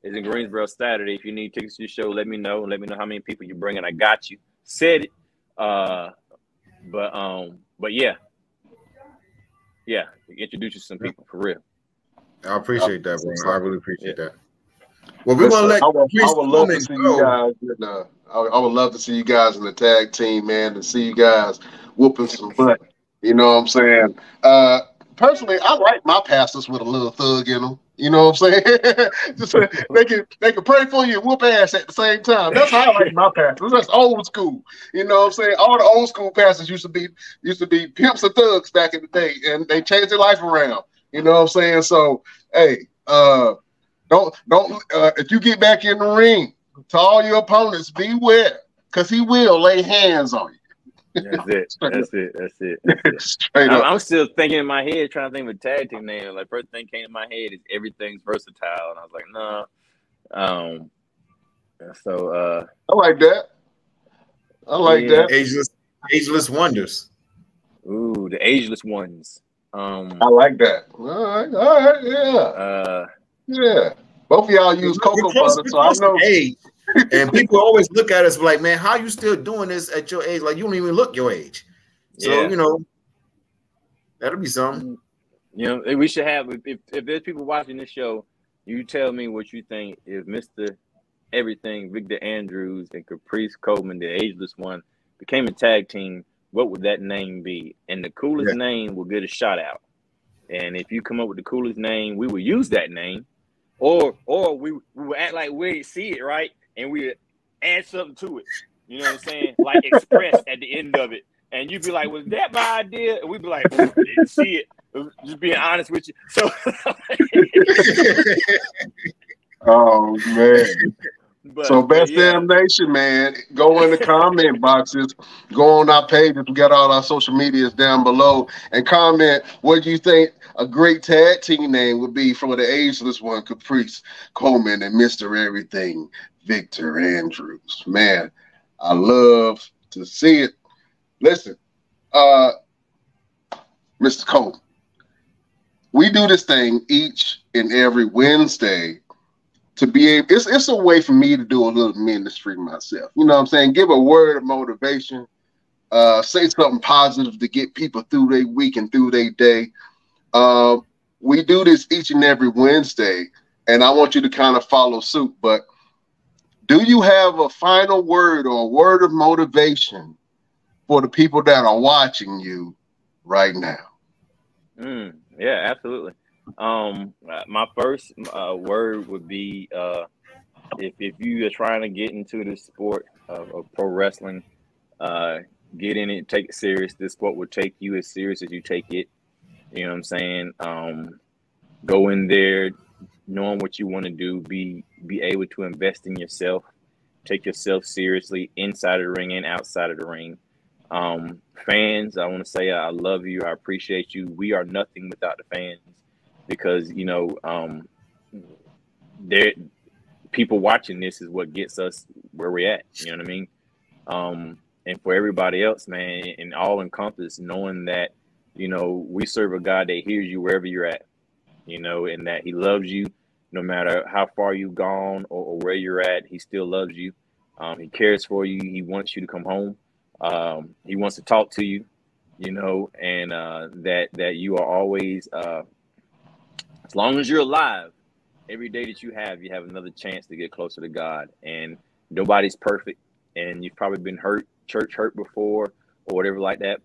Is in Greensboro Saturday. If you need tickets to the show, let me know. Let me know how many people you bring, and I got you. Said it. But yeah. Introduce you to some people for real. I appreciate that, bro. I really appreciate that. Well, we're gonna let. I would love to see you guys. I would love to see you guys in the tag team, man, to see you guys whooping some butt. You know what I'm saying? Personally, I like my pastors with a little thug in them. You know what I'm saying? Just they can pray for you and whoop ass at the same time. That's how I like my pastors. That's old school. You know what I'm saying? All the old school pastors used to be pimps and thugs back in the day, and they changed their life around. You know what I'm saying? So, hey, don't if you get back in the ring, to all your opponents, beware, because he will lay hands on you. That's it. Straight up. I'm still thinking in my head, trying to think of a tag team name. Like, first thing came to my head is Everything's Versatile, and I was like, no. So I like that. I like that. Ageless Wonders. Ooh, the Ageless Ones. I like that. All right, yeah. Both of y'all use cocoa butter, so I know. Age. And people always look at us like, man, how you still doing this at your age? Like, you don't even look your age. So, you know, that'll be something. You know, we should have, if there's people watching this show, you tell me what you think if Mr. Everything, Victor Andrews, and Caprice Coleman, the ageless one, became a tag team, what would that name be? And the coolest name will get a shout out. And if you come up with the coolest name, we will use that name. Or we will act like we see it, right? And we add something to it. You know what I'm saying? Like Express at the end of it. And you'd be like, was that my idea? And we'd be like, didn't see it. Just being honest with you. So oh man. So Best Damn Nation, man, go in the comment boxes, go on our pages. We got all our social medias down below, and comment what you think a great tag team name would be for the ageless one, Caprice Coleman and Mr. Everything, Victor Andrews. Man, I love to see it. Listen, Mr. Coleman, we do this thing each and every Wednesday to be able, it's a way for me to do a little ministry myself. You know what I'm saying? Give a word of motivation, say something positive to get people through their week and through their day. We do this each and every Wednesday, and I want you to kind of follow suit. But do you have a final word or a word of motivation for the people that are watching you right now? Yeah, absolutely. My first word would be if you are trying to get into the sport of pro wrestling, get in it, take it serious. This sport will take you as serious as you take it. You know what I'm saying? Go in there knowing what you want to do. Be able to invest in yourself. Take yourself seriously inside of the ring and outside of the ring. Fans, I want to say I love you. I appreciate you. We are nothing without the fans, because you know, people watching this is what gets us where we're at. You know what I mean? And for everybody else, man, and all encompassed, knowing that, you know, we serve a God that hears you wherever you're at, you know, and that he loves you no matter how far you've gone or where you're at. He still loves you. He cares for you. He wants you to come home. He wants to talk to you, you know, and that you are always, as long as you're alive, every day that you have another chance to get closer to God. And nobody's perfect. And you've probably been church hurt before or whatever like that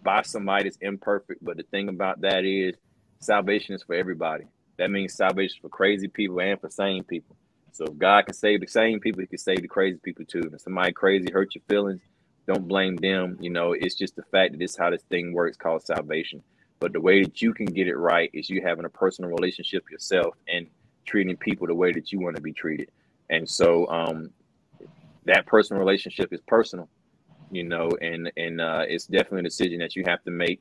by somebody that's imperfect. But the thing about that is salvation is for everybody. That means salvation for crazy people and for sane people. So if God can save the sane people, he can save the crazy people too. If somebody crazy hurt your feelings, don't blame them. You know, it's just the fact that this is how this thing works, called salvation. But the way that you can get it right is you having a personal relationship yourself and treating people the way that you want to be treated. And so that personal relationship is personal, you know, and it's definitely a decision that you have to make.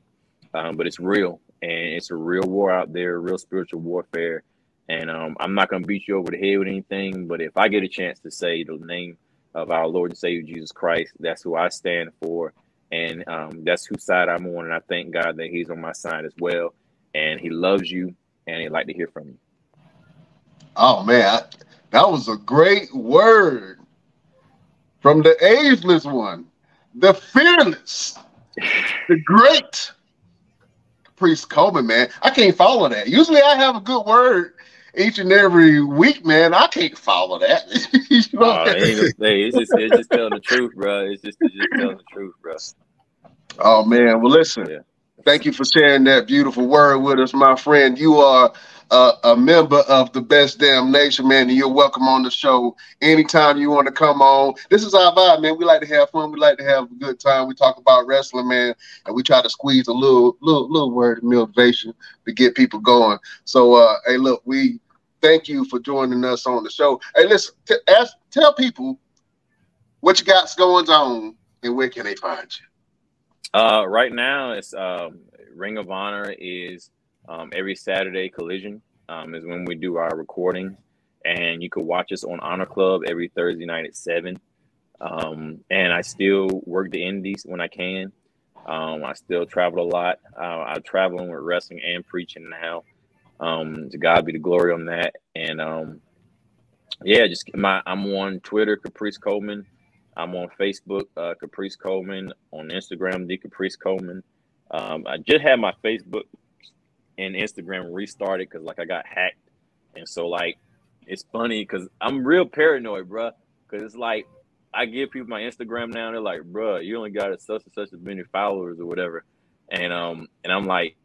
But it's real, and it's a real war out there, real spiritual warfare. And I'm not going to beat you over the head with anything, but if I get a chance to say the name of our Lord and Savior Jesus Christ, that's who I stand for. And that's whose side I'm on. And I thank God that he's on my side as well. And he loves you, and he'd like to hear from you. Oh, man, that was a great word from the ageless one, the fearless, the great Caprice Coleman, man. I can't follow that. Usually I have a good word each and every week, man. I can't follow that. You know? It's just telling the truth, bro. It's just telling the truth, bro. Oh, man. Well, listen, thank you for sharing that beautiful word with us, my friend. You are a member of the Best Damn Nation, man, and you're welcome on the show anytime you want to come on. This is our vibe, man. We like to have fun. We like to have a good time. We talk about wrestling, man, and we try to squeeze a little word of motivation to get people going. So, hey, look, we thank you for joining us on the show. Hey, listen, tell people what you got going on and where can they find you. Right now, it's Ring of Honor is every Saturday. Collision is when we do our recording, and you can watch us on Honor Club every Thursday night at 7. And I still work the indies when I can. I still travel a lot. I'm traveling with wrestling and preaching now. To God be the glory on that. And I'm on Twitter, Caprice Coleman. I'm on Facebook, Caprice Coleman. On Instagram, The Caprice Coleman. I just had my Facebook and Instagram restarted because I got hacked, and so it's funny because I'm real paranoid, bro. Because it's I give people my Instagram now, and they're like, bro, you only got such and such as many followers or whatever, and I'm like,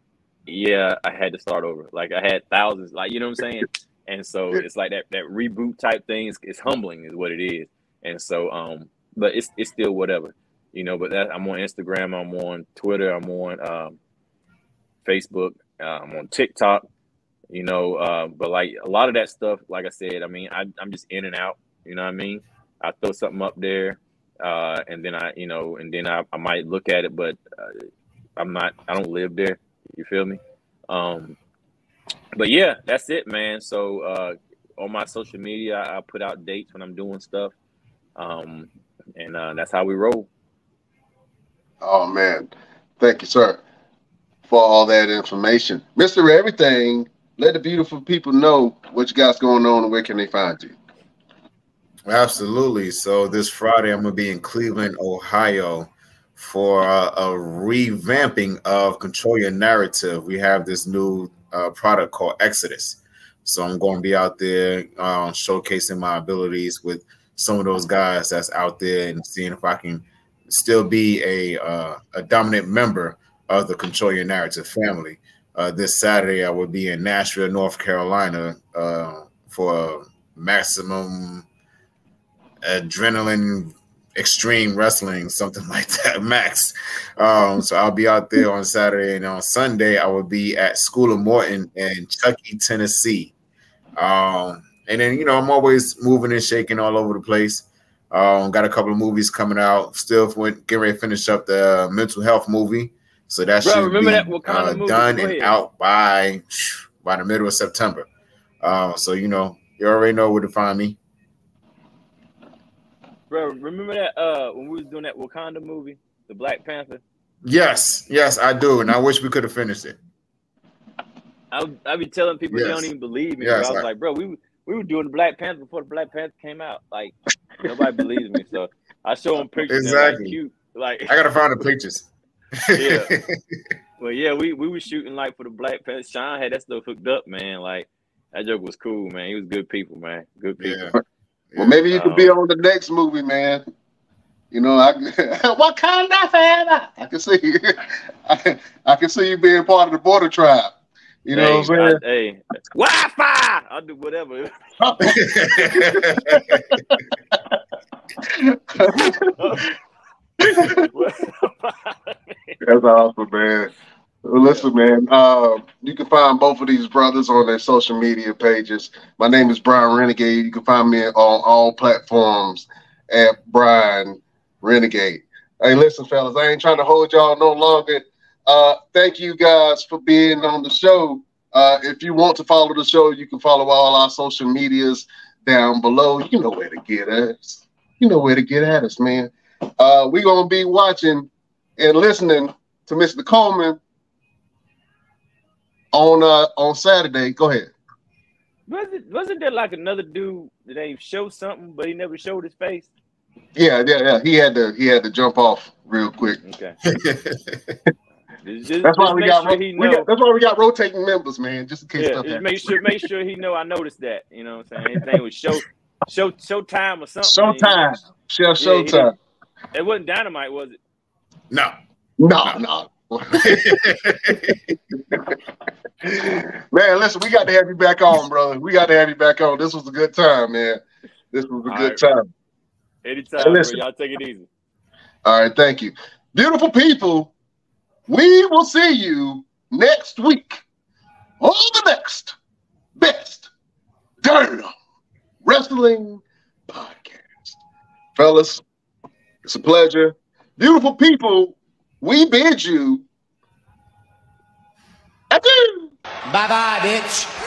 yeah, I had to start over. I had thousands, you know what I'm saying? And so it's that reboot type thing. It's humbling, is what it is. And so but it's still whatever, you know. But I'm on Instagram, I'm on Twitter, I'm on Facebook. I'm on TikTok, you know, but a lot of that stuff, like I said, I mean, I'm just in and out, you know what I mean? I throw something up there, and then I might look at it, but I don't live there. You feel me? But yeah, that's it, man. So on my social media, I put out dates when I'm doing stuff, and that's how we roll. Oh, man. Thank you, sir, for all that information. Mr. Everything, let the beautiful people know what you got going on and where can they find you. Absolutely. So this Friday, I'm going to be in Cleveland, Ohio for a revamping of Control Your Narrative. We have this new product called Exodus. So I'm going to be out there showcasing my abilities with some of those guys that's out there and seeing if I can still be a dominant member of the Control Your Narrative family. This Saturday, I will be in Nashville, North Carolina for Maximum Adrenaline Extreme Wrestling, something like that, Max. So I'll be out there on Saturday, and on Sunday I will be at School of Morton in Chuckey, Tennessee. And then, you know, I'm always moving and shaking all over the place. Got a couple of movies coming out. Still getting ready to finish up the mental health movie. So that should be done and out by the middle of September. So, you know, you already know where to find me. Bro, remember that when we was doing that Wakanda movie, the Black Panther? Yes, I do. And I wish we could have finished it. I be telling people they don't even believe me. Yes, I was like, bro, we were doing the Black Panther before the Black Panther came out. Like, nobody believes me. So I show them pictures. Exactly. Like, cute. Like, I gotta find the pictures. Yeah. Well, yeah, we were shooting like for the Black Panther. Sean had that stuff hooked up, man. Like, that joke was cool, man. He was good people, man. Good people. Yeah. Well, maybe you could be on the next movie, man. You know, what kind of forever? I can see you. I can see you being part of the Border Tribe. You know what I'm saying? Wi-Fi! I'll do whatever. That's awesome, man. Well, listen, man. You can find both of these brothers on their social media pages. My name is Brian Renegade. You can find me on all platforms at Brian Renegade. Hey, listen, fellas, I ain't trying to hold y'all no longer. Thank you guys for being on the show. If you want to follow the show, you can follow all our social medias down below. You know where to get us. You know where to get at us, man. We're going to be watching and listening to Mr. Coleman on Saturday. Go ahead. Wasn't there like another dude that they showed something, but he never showed his face? Yeah. He had to jump off real quick. Okay. That's why we got rotating members, man. Just in case stuff happens. Make sure he know I noticed that. You know what I'm saying? His name was Showtime or something. Showtime. Showtime. It wasn't Dynamite, was it? No. Man, listen, we got to have you back on, brother. We got to have you back on. This was a good time, man. This was a good time. Anytime, bro. Y'all take it easy. All right, thank you. Beautiful people, we will see you next week on the next Best Damn Wrestling Podcast. Fellas, it's a pleasure. Beautiful people, we bid you adieu. Bye-bye, bitch.